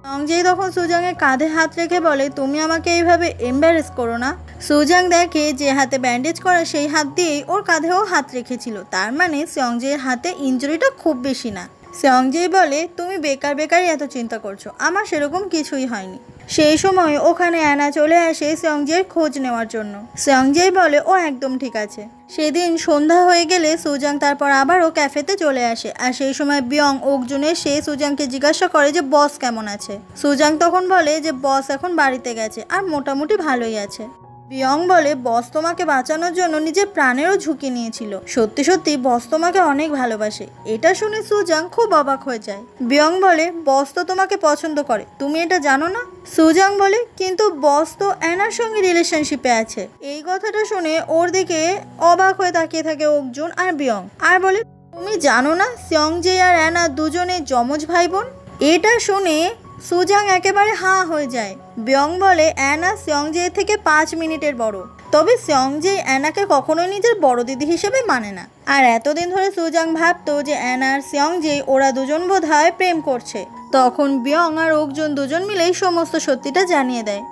সিয়ংজেই তখন সুজাংয়ের কাঁধে হাত রেখে বলে তুমি আমাকে এইভাবে এম্বারেস করো না। সুজাং দেখে যে হাতে ব্যান্ডেজ করা সেই হাত দিয়েই ওর কাঁধেও হাত রেখেছিল, তার মানে সিয়ংজের হাতে ইনজুরিটা খুব বেশি না। সিয়ংজেই বলে তুমি বেকারই এত চিন্তা করছো, আমার সেরকম কিছুই হয়নি। সেই সময় ওখানে অ্যানা চলে আসে সিয়ংজের খোঁজ নেওয়ার জন্য। সিয়ংজেই বলে ও একদম ঠিক আছে। সেদিন সন্ধ্যা হয়ে গেলে সুজাং তারপর আবারও ক্যাফেতে চলে আসে আর সেই সময় বিয়ং অর্জুন এসে সুজাংকে জিজ্ঞাসা করে যে বস কেমন আছে। সুজাং তখন বলে যে বস এখন বাড়িতে গেছে আর মোটামুটি ভালোই আছে। বিয়ং বলে বস তোমাকে বাঁচানোর জন্য নিজের প্রাণেরও ঝুঁকি নিয়েছিল, সত্যি সত্যি বস তোমাকে অনেক ভালোবাসে। এটা শুনে সুজাং খুব অবাক হয়ে যায়। বিয়ং বলে বস তো তোমাকে পছন্দ করে, তুমি এটা জানো না? সুজাং বলে কিন্তু বস তো অ্যানার সঙ্গে রিলেশনশিপে আছে। এই কথাটা শুনে ওর দিকে অবাক হয়ে তাকিয়ে থাকে অর্জুন আর বিয়ং আর বলে তুমি জানো না সিয়ংজে আর অ্যানা দুজনে যমজ ভাই বোন? এটা শুনে সুজাং একেবারে হাঁ হয়ে যায়। বিয়ং বলে অ্যানা সিয়ংজে থেকে 5 মিনিটের বড়, তবে সিয়ংজে অ্যানাকে কখনোই নিজের বড় দিদি হিসেবে মানে না। আর এতদিন ধরে সুজাং ভাবতো যে অ্যানা আর সিয়ংজে ওরা দুজন বোধহয় প্রেম করছে। তখন বিয়ং আর অর্জুন দুজন মিলেই সমস্ত সত্যিটা জানিয়ে দেয়।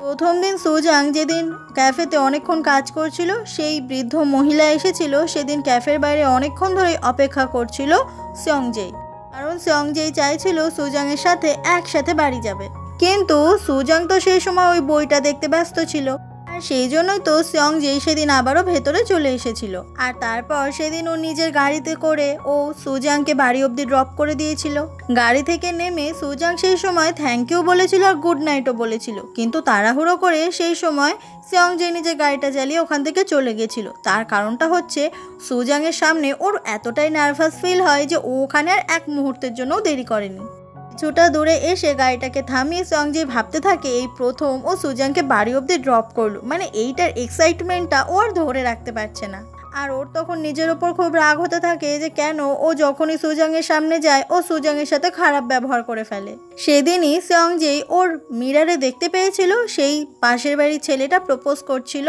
প্রথম দিন সুজাং যেদিন ক্যাফেতে অনেকক্ষণ কাজ করছিল সেই বৃদ্ধ মহিলা এসেছিল, সেদিন ক্যাফের বাইরে অনেকক্ষণ ধরেই অপেক্ষা করছিল সিয়ংজে, কারণ সিয়ংজেই চাইছিল সুজাংয়ের সাথে একসাথে বাড়ি যাবে। কিন্তু সুজাং তো সেই সময় ওই বইটা দেখতে ব্যস্ত ছিল আর সেই জন্যই তো সিয়ংজেই সেদিন আবারও ভেতরে চলে এসেছিল। আর তারপর সেদিন ও নিজের গাড়িতে করে ও সুজাংকে বাড়ি অবধি ড্রপ করে দিয়েছিল। গাড়ি থেকে নেমে সুজাং সেই সময় থ্যাংক ইউ বলেছিল আর গুড নাইটও বলেছিল, কিন্তু তাড়াহুড়ো করে সেই সময় সিয়ংজে নিজের গাড়িটা চালিয়ে ওখান থেকে চলে গেছিল। তার কারণটা হচ্ছে সুজাংয়ের সামনে ওর এতটাই নার্ভাস ফিল হয় যে ও ওখানে আর এক মুহূর্তের জন্যও দেরি করেনি। কিছুটা দূরে এসে গাড়িটাকে থামিয়ে সিয়ংজে ভাবতে থাকে এই প্রথম ও সুজাংকে বাড়ি অবধি ড্রপ করলো, মানে এইটার এক্সাইটমেন্টটা ও আর ধরে রাখতে পারছে না। আর ওর তখন নিজের ওপর খুব রাগ হতে থাকে যে কেন ও যখনই সুজাংয়ের সামনে যায় ও সুজাংয়ের সাথে খারাপ ব্যবহার করে ফেলে। সেদিনই সিয়ংজেই ওর মিরারে দেখতে পেয়েছিল সেই পাশের বাড়ির ছেলেটা প্রপোজ করছিল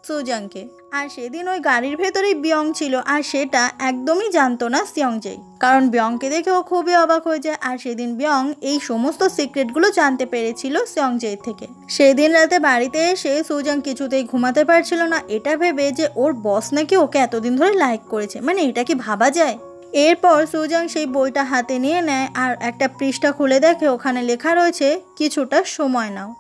সুজাংকে, আর সেদিন ওই গাড়ির ভেতরেই বিয়ং ছিল আর সেটা একদমই জানতো না সিয়ংজে, কারণ বিয়ংকে দেখে ও খুবই অবাক হয়ে যায়। আর সেদিন বিয়ং এই সমস্ত সিক্রেটগুলো জানতে পেরেছিল সিয়ংজে থেকে। সেদিন রাতে বাড়িতে এসে সুজাং কিছুতেই ঘুমাতে পারছিল না, এটা ভেবে যে ওর বস নাকি ওকে এতদিন ধরে লাইক করেছে, মানে এটা কি ভাবা যায়? এরপর সুজাং সেই বইটা হাতে নিয়ে নেয় আর একটা পৃষ্ঠা খুলে দেখে ওখানে লেখা রয়েছে কিছুটা সময় নাও,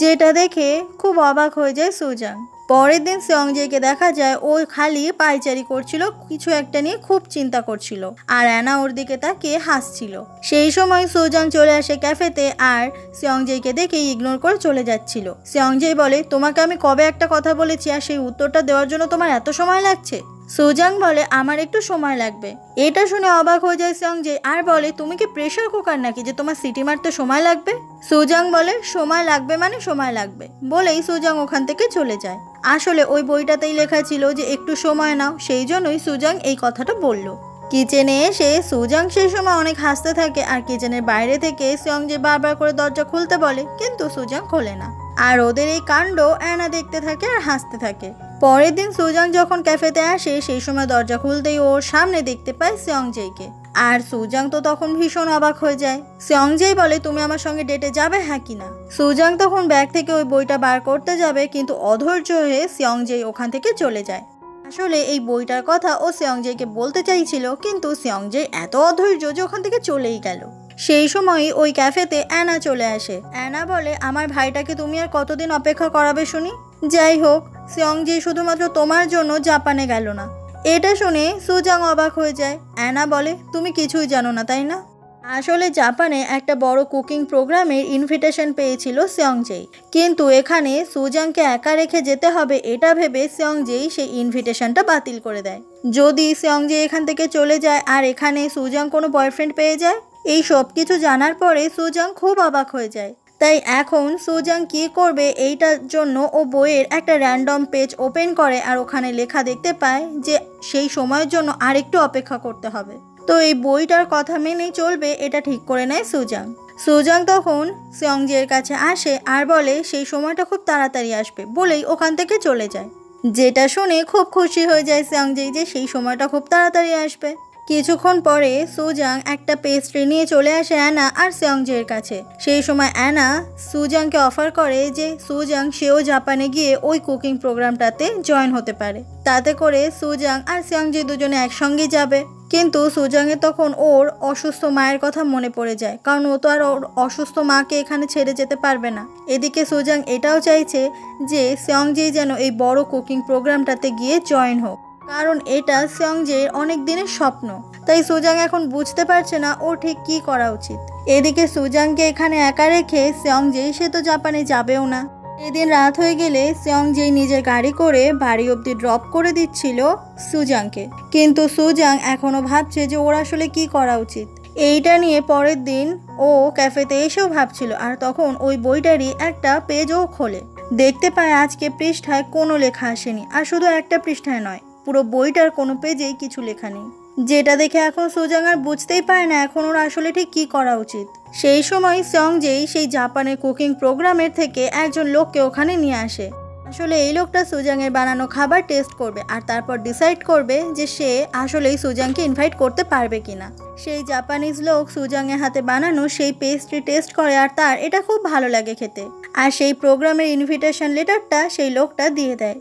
যেটা দেখে খুব অবাক হয়ে যায় সুজাং। পরের দিন সিয়ংজেকে দেখা যায় ও খালি পায়চারি করছিল, কিছু একটা নিয়ে খুব চিন্তা করছিল আর অ্যানা ওর দিকে তাকিয়ে হাসছিল। সেই সময় সুজাং চলে আসে ক্যাফেতে আর সিয়ংজেকে দেখে ইগনোর করে চলে যাচ্ছিল। সিয়ংজে বলে তোমাকে আমি কবে একটা কথা বলেছি আর সেই উত্তরটা দেওয়ার জন্য তোমার এত সময় লাগছে? সুজাং বলে আমার একটু সময় লাগবে। এটা শুনে অবাক হয়ে যায় সেয়ংজে আর বলে তুমি কি প্রেসার কুকার নাকি যে তোমার সিটি মারতে সময় লাগবে? সুজাং বলে সময় লাগবে মানে সময় লাগবে বলেই সুজাং ওখান থেকে চলে যায়। আসলে ওই বইটাতেই লেখা ছিল যে একটু সময় নাও, সেই জন্যই সুজাং এই কথাটা বলল। কিচেনে এসে সুজাং সেই সময় অনেক হাসতে থাকে আর কিচেনের বাইরে থেকে সেয়ংজে বারবার করে দরজা খুলতে বলে কিন্তু সুজাং খোলে না। আর ওদের এই কাণ্ড অ্যানা দেখতে থাকে আর হাসতে থাকে। পরের দিন সুজাং যখন ক্যাফেতে আসে সেই সময় দরজা খুলতেই ওর সামনে দেখতে পায় সেয়ংজেকে। আর সুজাং তো তখন ভীষণ অবাক হয়ে যায়। সেয়ংজে বলে তুমি আমার সঙ্গে ডেটে যাবে হ্যাঁ কিনা? সুজাং তখন ব্যাগ থেকে ওই বইটা বার করতে যাবে কিন্তু অধৈর্য হয়ে সেয়ংজে ওখান থেকে চলে যায়। আসলে এই বইটার কথা ও সেয়ংজেকে বলতে চাইছিল কিন্তু সেয়ংজে এত অধৈর্য যে ওখান থেকে চলেই গেল। সেই সময়ই ওই ক্যাফেতে অ্যানা চলে আসে। অ্যানা বলে আমার ভাইটাকে তুমি আর কতদিন অপেক্ষা করাবে শুনি? যাই হোক সেয়ংজে শুধুমাত্র তোমার জন্য জাপানে গেল না। এটা শুনে সুজাং অবাক হয়ে যায়। অ্যানা বলে তুমি কিছুই জানো না তাই না? আসলে জাপানে একটা বড় কুকিং প্রোগ্রামের ইনভিটেশন পেয়েছিল সেয়ংজে, কিন্তু এখানে সুজাংকে একা রেখে যেতে হবে এটা ভেবে সেয়ংজে সেই ইনভিটেশনটা বাতিল করে দেয়। যদি সেয়ংজে এখান থেকে চলে যায় আর এখানে সুজাং কোনো বয়ফ্রেন্ড পেয়ে যায়, এই সব কিছু জানার পরে সুজাং খুব অবাক হয়ে যায়। তাই এখন সুজাং কি করবে এইটার জন্য ও বইয়ের একটা র্যান্ডম পেজ ওপেন করে আর ওখানে লেখা দেখতে পায় যে সেই সময়ের জন্য আরেকটু অপেক্ষা করতে হবে। তো এই বইটার কথা মেনেই চলবে এটা ঠিক করে নেয় সুজাং। সুজাং তখন সেয়ংজের কাছে আসে আর বলে সেই সময়টা খুব তাড়াতাড়ি আসবে বলেই ওখান থেকে চলে যায়। যেটা শুনে খুব খুশি হয়ে যায় সেয়ংজে যে সেই সময়টা খুব তাড়াতাড়ি আসবে। কিছুক্ষণ পরে সুজাং একটা পেস্ট্রি নিয়ে চলে আসে অ্যানা আর সেয়ংজের কাছে। সেই সময় অ্যানা সুজাংকে অফার করে যে সুজাং সেও জাপানে গিয়ে ওই কুকিং প্রোগ্রামটাতে জয়েন হতে পারে, তাতে করে সুজাং আর সেয়ংজে দুজনে একসঙ্গে যাবে। কিন্তু সুজাংয়ের তখন ওর অসুস্থ মায়ের কথা মনে পড়ে যায়, কারণ ও তো আর ওর অসুস্থ মাকে এখানে ছেড়ে যেতে পারবে না। এদিকে সুজাং এটাও চাইছে যে সেয়ংজে যেন এই বড় কুকিং প্রোগ্রামটাতে গিয়ে জয়েন হোক, কারণ এটা সেয়ংজের অনেক দিনের স্বপ্ন। তাই সুজাং এখন বুঝতে পারছে না ও ঠিক কি করা উচিত। এদিকে সুজাংকে এখানে একা রেখে সেয়ংজে সে তো জাপানে যাবেও না। এদিন রাত হয়ে গেলে সেয়ংজে নিজের গাড়ি করে বাড়ি অবধি ড্রপ করে দিচ্ছিল সুজাংকে, কিন্তু সুজাং এখনো ভাবছে যে ওর আসলে কি করা উচিত। এইটা নিয়ে পরের দিন ও ক্যাফেতে এসেও ভাবছিল, আর তখন ওই বইটারই একটা পেজও খোলে। দেখতে পায় আজকে পৃষ্ঠায় কোনো লেখা আসেনি, আর শুধু একটা পৃষ্ঠায় নয়, পুরো বইটার কোনো পেজেই কিছু লেখা নেই। যেটা দেখে এখন সুজাং আর বুঝতেই পারে না এখন ওর আসলে ঠিক কি করা উচিত। সেই সময় সেয়ংজেই সেই জাপানের কুকিং প্রোগ্রামের থেকে একজন লোককে ওখানে নিয়ে আসে। আসলে এই লোকটা সুজাংয়ের বানানো খাবার টেস্ট করবে আর তারপর ডিসাইড করবে যে সে আসলেই সুজাংকে ইনভাইট করতে পারবে কিনা। সেই জাপানিজ লোক সুজাংয়ের হাতে বানানো সেই পেস্ট্রি টেস্ট করে আর তার এটা খুব ভালো লাগে খেতে, আর সেই প্রোগ্রামের ইনভিটেশন লেটারটা সেই লোকটা দিয়ে দেয়।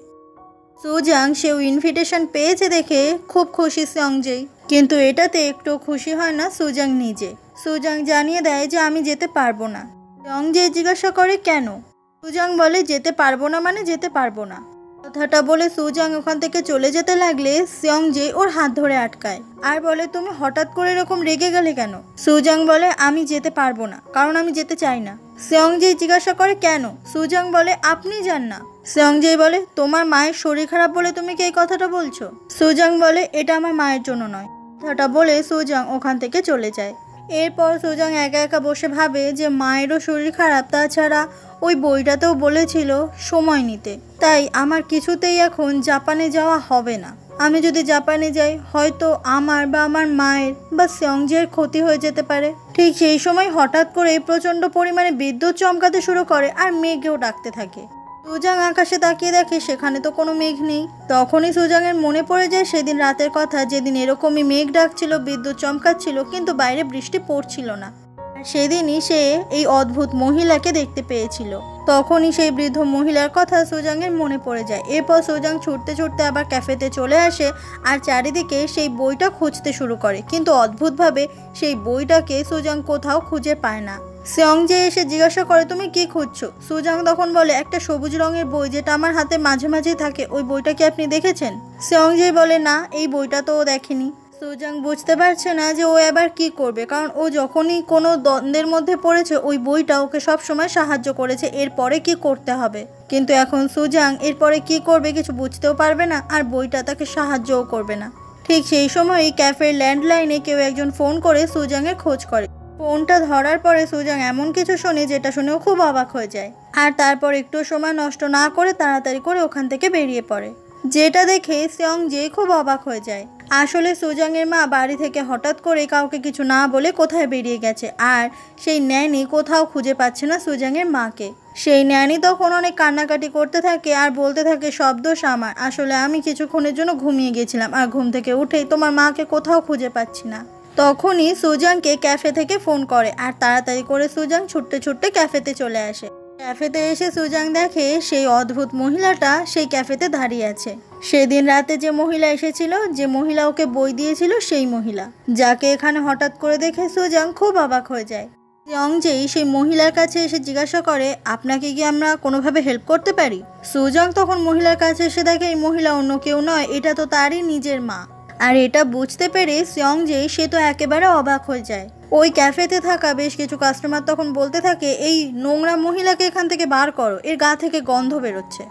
সুজাং সেও ইনভিটেশন পেয়েছে দেখে খুব খুশি সেয়ংজে, কিন্তু এটাতে একটু খুশি হয় না সুজাং নিজে। সুজাং জানিয়ে দেয় যে আমি যেতে পারবো না। সেয়ংজে জিজ্ঞাসা করে কেন? সুজাং বলে যেতে পারবো না মানে যেতে পারবো না। কথাটা বলে সুজাং ওখান থেকে চলে যেতে লাগলে সেয়ংজে ওর হাত ধরে আটকায় আর বলে তুমি হঠাৎ করে এরকম রেগে গেলে কেন? সুজাং বলে আমি যেতে পারবো না, কারণ আমি যেতে চাই না। সেয়ংজে জিজ্ঞাসা করে কেন? সুজাং বলে আপনি যান না। সেয়ংজে বলে তোমার মায়ের শরীর খারাপ বলে তুমি কি এই কথাটা বলছো? সুজাং বলে এটা আমার মায়ের জন্য নয়। কথাটা বলে সুজাং ওখান থেকে চলে যায়। এরপর সুজাং একা একা বসে ভাবে যে মায়েরও শরীর খারাপ, তাছাড়া ওই বইটাতেও বলেছিল সময় নিতে, তাই আমার কিছুতেই এখন জাপানে যাওয়া হবে না। আমি যদি জাপানে যাই হয়তো আমার বা আমার মায়ের বা সেয়ংজের ক্ষতি হয়ে যেতে পারে। ঠিক সেই সময় হঠাৎ করে প্রচণ্ড পরিমাণে বিদ্যুৎ চমকাতে শুরু করে আর মেঘেও ডাকতে থাকে। সুজাং আকাশে তাকিয়ে দেখে সেখানে তো কোনো মেঘ নেই। তখনই সুজাংয়ের মনে পড়ে যায় সেদিন রাতের কথা, যেদিন এরকমই মেঘ ডাকছিল, বিদ্যুৎ চমকাচ্ছিল, কিন্তু বাইরে বৃষ্টি পড়ছিল না। আর সেদিনই সে এই অদ্ভুত মহিলাকে দেখতে পেয়েছিল। তখনই সেই বৃদ্ধ মহিলার কথা সুজাংয়ের মনে পড়ে যায়। এরপর সুজাং ছুটতে ছুটতে আবার ক্যাফেতে চলে আসে আর চারিদিকে সেই বইটা খুঁজতে শুরু করে, কিন্তু অদ্ভুতভাবে সেই বইটাকে সুজাং কোথাও খুঁজে পায় না। সেয়ংজে এসে জিজ্ঞাসা করে তুমি কি খুঁজছো? সুজাং তখন বলে একটা সবুজ রঙের বই যেটা আমার হাতে মাঝে মাঝে থাকে, ওই বইটা কি আপনি দেখেছেন? সেয়ংজে বলে না, এই বইটা তো ও দেখেনি। সুজাং বুঝতে পারছে না যে ও এবার কি করবে, কারণ ও যখনই কোনো দ্বন্দ্বের মধ্যে পড়েছে ওই বইটা ওকে সব সময় সাহায্য করেছে, এরপরে কি করতে হবে। কিন্তু এখন সুজাং এরপরে কি করবে কিছু বুঝতেও পারবে না, আর বইটা তাকে সাহায্যও করবে না। ঠিক সেই সময়ই ক্যাফের ল্যান্ডলাইনে কেউ একজন ফোন করে সুজাংয়ের খোঁজ করে। ফোনটা ধরার পরে সুজাং এমন কিছু শোনে যেটা শুনেও খুব অবাক হয়ে যায়, আর তারপর একটু সময় নষ্ট না করে তাড়াতাড়ি করে ওখান থেকে বেরিয়ে পড়ে। যেটা দেখে সেয়ংজে খুব অবাক হয়ে যায়। আসলে সুজাংয়ের মা বাড়ি থেকে হঠাৎ করে কাউকে কিছু না বলে কোথায় বেরিয়ে গেছে, আর সেই ন্যানি কোথাও খুঁজে পাচ্ছে না সুজাংয়ের মাকে। সেই ন্যানি তখন অনেক কান্নাকাটি করতে থাকে আর বলতে থাকে সব দোষ আমার, আসলে আমি কিছুক্ষণের জন্য ঘুমিয়ে গেছিলাম আর ঘুম থেকে উঠেই তোমার মাকে কোথাও খুঁজে পাচ্ছি না। তখনই সুজাংকে ক্যাফে থেকে ফোন করে আর তাড়াতাড়ি করে সুজাং ছুটতে ছুটতে ক্যাফেতে চলে আসে। ক্যাফেতে এসে সুজাং দেখে সেই অদ্ভুত মহিলাটা সেই ক্যাফেতে দাঁড়িয়ে আছে। সেদিন রাতে যে মহিলা এসেছিল, যে মহিলা ওকে বই দিয়েছিল, সেই মহিলা, যাকে এখানে হঠাৎ করে দেখে সুজাং খুব অবাক হয়ে যায়। সেয়ংজেই সেই মহিলার কাছে এসে জিজ্ঞাসা করে আপনাকে কি আমরা কোনোভাবে হেল্প করতে পারি। সুজাং তখন মহিলার কাছে এসে দেখে এই মহিলা অন্য কেউ নয়, এটা তো তারই নিজের মা। আর এটা বুঝতে পেরে সেয়ংজে সে তো একেবারে অবাক হয়ে যায়। ওই ক্যাফেতে থাকা বেশ কিছু কাস্টমার তখন বলতে থাকে এই নোংরা মহিলাকে এখান থেকে বার করো, এর গা থেকে গন্ধ বেরোচ্ছে।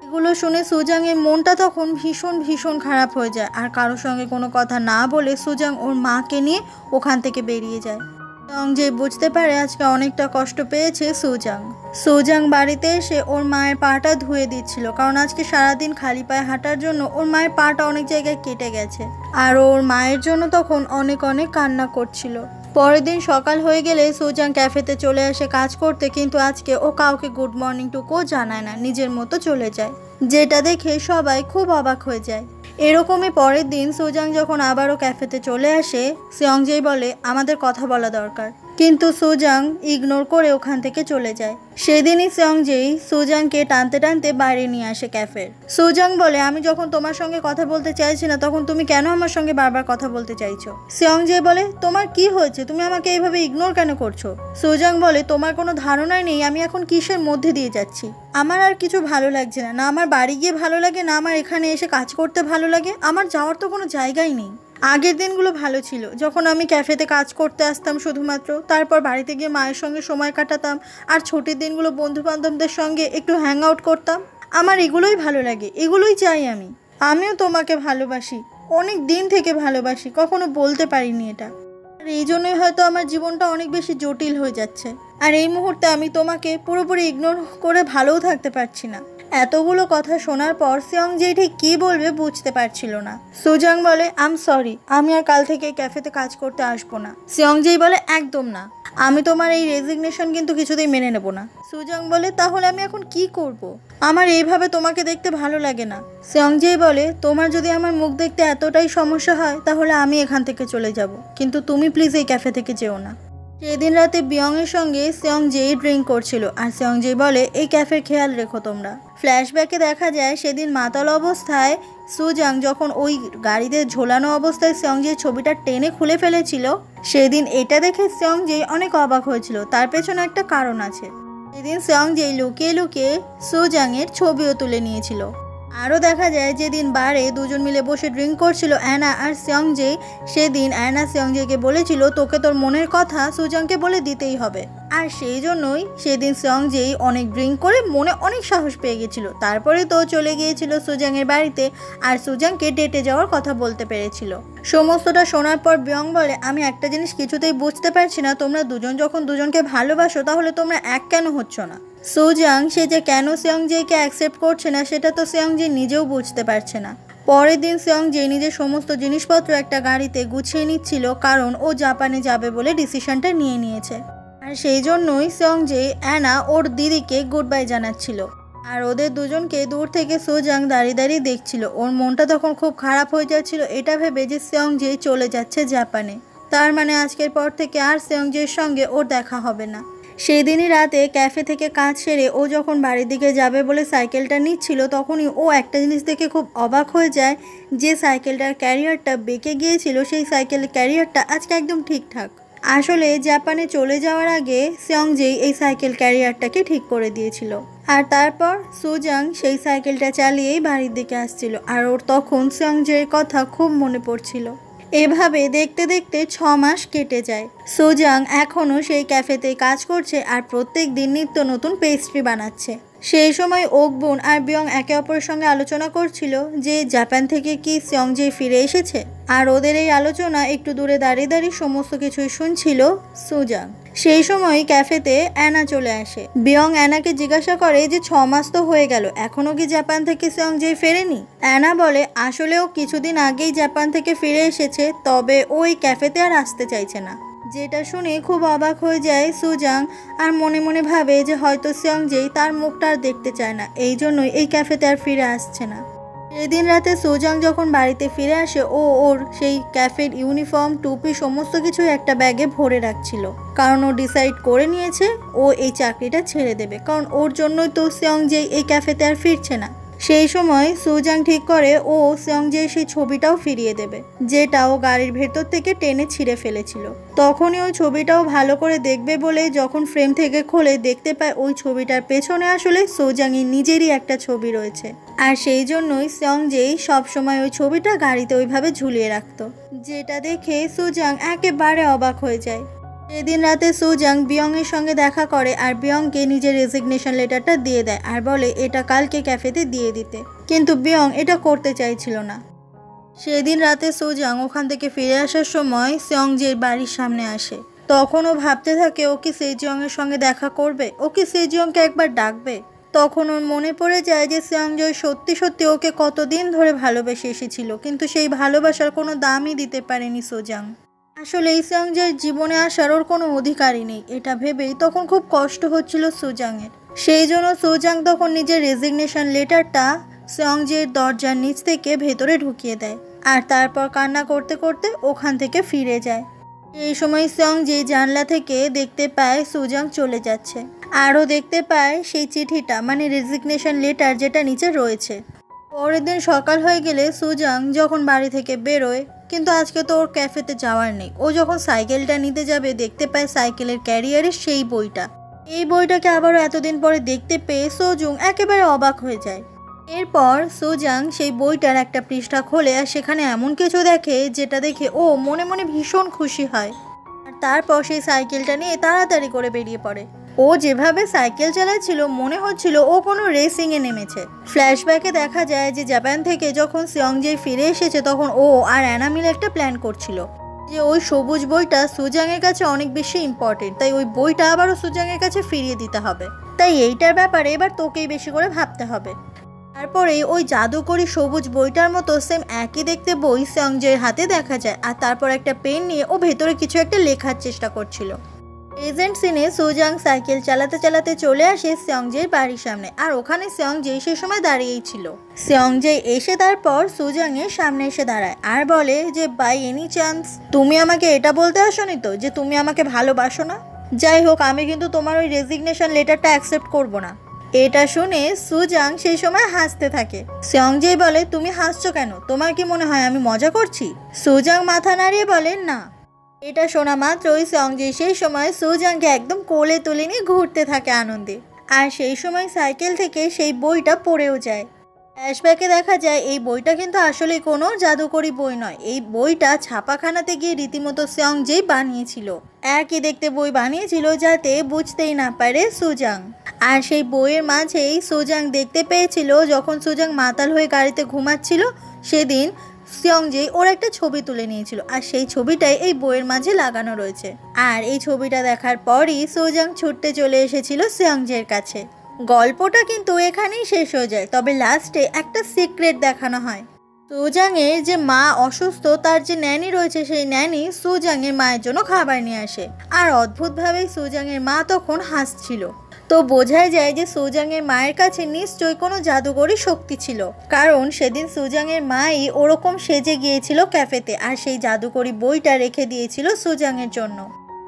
এগুলো শুনে সুজাংয়ের মনটা তখন ভীষণ ভীষণ খারাপ হয়ে যায়, আর কারোর সঙ্গে কোনো কথা না বলে সুজাং ওর মাকে নিয়ে ওখান থেকে বেরিয়ে যায়। সেয়ংজে বুঝতে পারে আজকে অনেকটা কষ্ট পেয়েছে সুজাং। সুজাং বাড়িতে এসে ওর মায়ের পাটা ধুয়ে দিচ্ছিল, কারণ আজকে সারাদিন খালি পায়ে হাঁটার জন্য ওর মায়ের পাটা অনেক জায়গায় কেটে গেছে, আর ওর মায়ের জন্য তখন অনেক অনেক কান্না করছিল। পরের দিন সকাল হয়ে গেলে সুজাং ক্যাফেতে চলে আসে কাজ করতে, কিন্তু আজকে ও কাউকে গুড মর্নিং টুকুও জানায় না, নিজের মতো চলে যায়। যেটা দেখে সবাই খুব অবাক হয়ে যায়। এরকমই পরের দিন সুজাং যখন আবারও ক্যাফেতে চলে আসে, সেয়ংজেই বলে আমাদের কথা বলা দরকার, কিন্তু সুজাং ইগনোর করে ওখান থেকে চলে যায়। সেদিনই সেয়ংজেই সুজাংকে টানতে টানতে বাইরে নিয়ে আসে ক্যাফের। সুজাং বলে আমি যখন তোমার সঙ্গে কথা বলতে চাইছি না তখন তুমি কেন আমার সঙ্গে বারবার কথা বলতে চাইছো। সেয়ংজে বলে তোমার কি হয়েছে, তুমি আমাকে এইভাবে ইগনোর কেন করছো। সুজাং বলে তোমার কোনো ধারণাই নেই আমি এখন কিসের মধ্যে দিয়ে যাচ্ছি। আমার আর কিছু ভালো লাগছে না, না আমার বাড়ি গিয়ে ভালো লাগে, না আমার এখানে এসে কাজ করতে ভালো লাগে, আমার যাওয়ার তো কোনো জায়গাই নেই। আগের দিনগুলো ভালো ছিল, যখন আমি ক্যাফেতে কাজ করতে আসতাম শুধুমাত্র, তারপর বাড়িতে গিয়ে মায়ের সঙ্গে সময় কাটাতাম, আর ছুটির দিনগুলো বন্ধু বান্ধবদের সঙ্গে একটু হ্যাং আউট করতাম। আমার এগুলোই ভালো লাগে, এগুলোই চাই আমি। আমিও তোমাকে ভালোবাসি, অনেক দিন থেকে ভালোবাসি, কখনো বলতে পারিনি এটা। আর এই জন্যই হয়তো আমার জীবনটা অনেক বেশি জটিল হয়ে যাচ্ছে, আর এই মুহূর্তে আমি তোমাকে পুরোপুরি ইগনোর করে ভালোও থাকতে পারছি না। এতগুলো কথা শোনার পর সেয়ংজে ঠিক কী বলবে বুঝতে পারছিল না। সুজাং বলে আম সরি, আমি আর কাল থেকে ক্যাফেতে কাজ করতে আসবো না। সেয়ংজেই বলে একদম না, আমি তোমার এই রেজিগনেশন কিন্তু কিছুতেই মেনে নেব না। সুজাং বলে তাহলে আমি এখন কি করব, আমার এইভাবে তোমাকে দেখতে ভালো লাগে না। সেয়ংজেই বলে তোমার যদি আমার মুখ দেখতে এতটাই সমস্যা হয় তাহলে আমি এখান থেকে চলে যাব, কিন্তু তুমি প্লিজ এই ক্যাফে থেকে যেও না। সেদিন রাতে বিয়ংয়ের সঙ্গে সেয়ংজেই ড্রিঙ্ক করছিল, আর সেয়ংজেই বলে এই ক্যাফের খেয়াল রেখো তোমরা। ফ্ল্যাশব্যাকে দেখা যায় সেদিন মাতাল অবস্থায় সুজাং যখন ওই গাড়িতে ঝোলানো অবস্থায় সেয়ংজের ছবিটা টেনে খুলে ফেলেছিল, সেদিন এটা দেখে সেয়ংজে অনেক অবাক হয়েছিল। তার পেছনে একটা কারণ আছে। সেদিন সেয়ংজে লুকিয়ে লুকিয়ে সুজাংয়ের ছবিও তুলে নিয়েছিল। আরও দেখা যায় যেদিন বারে দুজন মিলে বসে ড্রিঙ্ক করছিল অ্যানা আর সেয়ংজে, সেদিন অ্যানা সেয়ংজেকে বলেছিল তোকে তোর মনের কথা সুজাংকে বলে দিতেই হবে, আর সেই জন্যই সেদিন সেয়ংজেই অনেক ড্রিঙ্ক করে মনে অনেক সাহস পেয়ে গেছিল। তারপরে তো চলে গিয়েছিল সুজাংয়ের বাড়িতে, আর সুজাংকে ডেটে যাওয়ার কথা বলতে পেরেছিল। সমস্তটা শোনার পর বিয়ং বলে আমি একটা জিনিস কিছুতেই বুঝতে পারছি না, তোমরা দুজন যখন দুজনকে ভালোবাসো তাহলে তোমরা এক কেন হচ্ছ না। সুজাং সে যে কেন সেয়ংজেকে অ্যাকসেপ্ট করছে না সেটা তো সেয়ংজে নিজেও বুঝতে পারছে না। পরের দিন সেয়ংজে নিজের সমস্ত জিনিসপত্র একটা গাড়িতে গুছিয়ে নিচ্ছিল, কারণ ও জাপানে যাবে বলে ডিসিশনটা নিয়ে নিয়েছে। আর সেই জন্যই সেয়ংজে অ্যানা ওর দিদিকে গুড বাই জানাচ্ছিল, আর ওদের দুজনকে দূর থেকে সুজাং দাঁড়িয়ে দাঁড়িয়ে দেখছিল। ওর মনটা তখন খুব খারাপ হয়ে যাচ্ছিল এটা ভেবে যে সেয়ংজে চলে যাচ্ছে জাপানে, তার মানে আজকের পর থেকে আর সেয়ংজের সঙ্গে ওর দেখা হবে না। সেই দিনই রাতে ক্যাফে থেকে কাজ সেরে ও যখন বাড়ির দিকে যাবে বলে সাইকেলটা নিচ্ছিল, তখনই ও একটা জিনিস দেখে খুব অবাক হয়ে যায়, যে সাইকেলটার ক্যারিয়ারটা বেঁকে গিয়েছিল সেই সাইকেলের ক্যারিয়ারটা আজকে একদম ঠিকঠাক। আসলে জাপানে চলে যাওয়ার আগে সেয়ংজেই এই সাইকেল ক্যারিয়ারটাকে ঠিক করে দিয়েছিল। আর তারপর সুজাং সেই সাইকেলটা চালিয়েই বাড়ির দিকে আসছিল, আর ওর তখন সেয়ংজের কথা খুব মনে পড়ছিল। এভাবে দেখতে দেখতে 6 মাস কেটে যায়। সুজাং এখনও সেই ক্যাফেতেই কাজ করছে আর প্রত্যেক দিন নিত্য নতুন পেস্ট্রি বানাচ্ছে। সেই সময় ওকবুন আর বিয়ং একে অপরের সঙ্গে আলোচনা করছিল যে জাপান থেকে কি সেয়ংজে ফিরে এসেছে। আর ওদের এই আলোচনা একটু দূরে দাঁড়িয়ে দাঁড়িয়ে সমস্ত কিছুই শুনছিল সুজাং। সেই সময় ক্যাফেতে অ্যানা চলে আসে। বিয়ং অ্যানাকে জিজ্ঞাসা করে যে 6 মাস তো হয়ে গেল, এখনো কি জাপান থেকে সেয়ংজে ফেরেনি। অ্যানা বলে আসলেও কিছুদিন আগেই জাপান থেকে ফিরে এসেছে, তবে ওই ক্যাফেতে আর আসতে চাইছে না। যেটা শুনে খুব অবাক হয়ে যায় সুজাং, আর মনে মনে ভাবে যে হয়তো সেয়ংজেই তার মুখটা আর দেখতে চায় না, এই জন্যই এই ক্যাফেতে আর ফিরে আসছে না। সেদিন রাতে সুজাং যখন বাড়িতে ফিরে আসে, ওর সেই ক্যাফের ইউনিফর্ম, টুপি সমস্ত কিছু একটা ব্যাগে ভরে রাখছিল, কারণ ও ডিসাইড করে নিয়েছে ও এই চাকরিটা ছেড়ে দেবে, কারণ ওর জন্যই তো সেয়ংজে এই ক্যাফেতে আর ফিরছে না। সেই সময় সুজাং ঠিক করে ও সেয়ংজে সেই ছবিটাও ফিরিয়ে দেবে, যেটা ও গাড়ির ভেতর থেকে টেনে ছিঁড়ে ফেলেছিল। তখনই ওই ছবিটাও ভালো করে দেখবে বলে যখন ফ্রেম থেকে খোলে, দেখতে পায় ওই ছবিটার পেছনে আসলে সুজাংয়ের নিজেরই একটা ছবি রয়েছে। আর সেই জন্যই সেয়ংজেই সবসময় ওই ছবিটা গাড়িতে ওইভাবে ঝুলিয়ে রাখতো, যেটা দেখে সুজাং একেবারে অবাক হয়ে যায়। সেদিন রাতে সুজাং বিয়ংয়ের সঙ্গে দেখা করে আর বিয়ংকে নিজের রেজিগনেশন লেটারটা দিয়ে দেয় আর বলে এটা কালকে ক্যাফেতে দিয়ে দিতে, কিন্তু বিয়ং এটা করতে চাইছিল না। সেদিন রাতে সুজাং ওখান থেকে ফিরে আসার সময় সেয়ংজের বাড়ির সামনে আসে। তখন ও ভাবতে থাকে ও কি সেজিয়ংয়ের সঙ্গে দেখা করবে, ও কি সেজিয়ংকে একবার ডাকবে। তখন ওর মনে পড়ে যায় যে সেয়ংজয় সত্যি সত্যি ওকে কতদিন ধরে ভালোবেসে এসেছিল, কিন্তু সেই ভালোবাসার কোনো দামই দিতে পারেনি সুজাং। আসলে এই সেয়ংজের জীবনে আসার ওর কোনো অধিকারই নেই, এটা ভেবেই তখন খুব কষ্ট হচ্ছিল সুজাংয়ের। সেই জন্য সুজাং তখন নিজের রেজিগনেশন লেটারটা সেয়ংজের দরজার নিচ থেকে ভেতরে ঢুকিয়ে দেয়, আর তারপর কান্না করতে করতে ওখান থেকে ফিরে যায়। এই সময় সেয়ংজে জানলা থেকে দেখতে পায় সুজাং চলে যাচ্ছে, আরও দেখতে পায় সেই চিঠিটা, মানে রেজিগনেশন লেটার, যেটা নিচে রয়েছে। পরের দিন সকাল হয়ে গেলে সুজাং যখন বাড়ি থেকে বেরোয়, কিন্তু আজকে তো ওর ক্যাফেতে যাওয়ার নেই। ও যখন সাইকেলটা নিতে যাবে, দেখতে পায় সাইকেলের ক্যারিয়ারে সেই বইটা। এই বইটাকে আবারও এতদিন পরে দেখতে পেয়ে সুজুং একেবারে অবাক হয়ে যায়। এরপর সুজাং সেই বইটার একটা পৃষ্ঠা খোলে আর সেখানে এমন কিছু দেখে যেটা দেখে ও মনে মনে ভীষণ খুশি হয়। আর তারপর সেই সাইকেলটা নিয়ে তাড়াতাড়ি করে বেরিয়ে পড়ে। ও যেভাবে সাইকেল চালাচ্ছিল মনে হচ্ছিল ও কোনো রেসিংয়ে নেমেছে। ফ্ল্যাশব্যাকে দেখা যায় যে জাপান থেকে যখন সেয়ংজে ফিরে এসেছে, তখন ও আর অ্যানা মিলে একটা প্ল্যান করছিল যে ওই সবুজ বইটা সুজাংয়ের কাছে অনেক বেশি ইম্পর্টেন্ট, তাই ওই বইটা আবারও সুজাংয়ের কাছে ফিরিয়ে দিতে হবে। তাই এইটার ব্যাপারে এবার তোকেই বেশি করে ভাবতে হবে। তারপরেই ওই জাদুকরি সবুজ বইটার মতো সেম একই দেখতে বই সেয়ংজের হাতে দেখা যায়, আর তারপর একটা পেন নিয়ে ও ভেতরে কিছু একটা লেখার চেষ্টা করছিল। প্রেজেন্ট সিনে সুজাং সাইকেল চালাতে চালাতে চলে আসে সেয়ংজের বাড়ির সামনে, আর ওখানে সেয়ংজে সে সময় দাঁড়িয়েই ছিল। সেয়ংজে এসে তারপর সুজাংয়ের সামনে এসে দাঁড়ায় আর বলে যে বাই এনি চান্স তুমি আমাকে এটা বলতে আসোনি তো যে তুমি আমাকে ভালোবাসো না? যাই হোক, আমি কিন্তু তোমার ওই রেজিগনেশন লেটারটা অ্যাকসেপ্ট করব না। এটা শুনে সুজাং সেই সময় হাসতে থাকে। সেয়ংজে বলে তুমি হাসছো কেন? তোমার কি মনে হয় আমি মজা করছি? সুজাং মাথা নাড়িয়ে বলে না। এটা শোনা মাত্রই সেয়ংজে সেই সময় সুজাংকে একদম কোলে তুলে নিয়ে ঘুরতে থাকে আনন্দে। আর সেই সময় সাইকেল থেকে সেই বইটা পড়েও যায়। ফ্ল্যাশব্যাকে দেখা যায় এই বইটা কিন্তু আসলে কোনো জাদুকরি বই নয়, এই বইটা ছাপাখানাতে গিয়ে রীতিমতো সেয়ংজেই বানিয়েছিল। একই দেখতে বই বানিয়েছিল যাতে বুঝতেই না পারে সুজাং। আর সেই বইয়ের মাঝেই সুজাং দেখতে পেয়েছিল যখন সুজাং মাতাল হয়ে গাড়িতে ঘুমাচ্ছিল, সেদিন সেয়ংজে ওর একটা ছবি তুলে নিয়েছিল, আর সেই ছবিটাই এই বইয়ের মাঝে লাগানো রয়েছে। আর এই ছবিটা দেখার পরই সুজাং ছুটতে চলে এসেছিল সেয়ংজের কাছে। গল্পটা কিন্তু এখানেই শেষ হয়ে যায়, তবে লাস্টে একটা সিক্রেট দেখানো হয়। সুজাংয়ের যে মা অসুস্থ, তার যে ন্যানি রয়েছে, সেই ন্যানি সুজাংয়ের মায়ের জন্য খাবার নিয়ে আসে। আর অদ্ভুতভাবেই সুজাংয়ের মা তখন হাসছিল। তো বোঝাই যায় যে সুজাংয়ের মায়ের কাছে নিশ্চয়ই কোনো জাদুকরি শক্তি ছিল, কারণ সেদিন সুজাংয়ের মাই ওরকম সেজে গিয়েছিল ক্যাফেতে, আর সেই জাদুকরি বইটা রেখে দিয়েছিল সুজাংয়ের জন্য।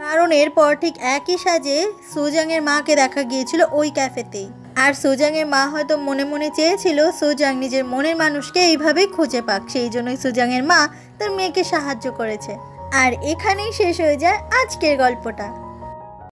কারণ এরপর ঠিক একই সাজে সুজাংয়ের মাকে দেখা গিয়েছিল ওই ক্যাফেতেই। আর সুজাংয়ের মা হয়তো মনে মনে চেয়েছিল সুজাং নিজের মনের মানুষকে এইভাবেই খুঁজে পাক, সেই জন্যই সুজাংয়ের মা তার মেয়েকে সাহায্য করেছে। আর এখানেই শেষ হয়ে যায় আজকের গল্পটা।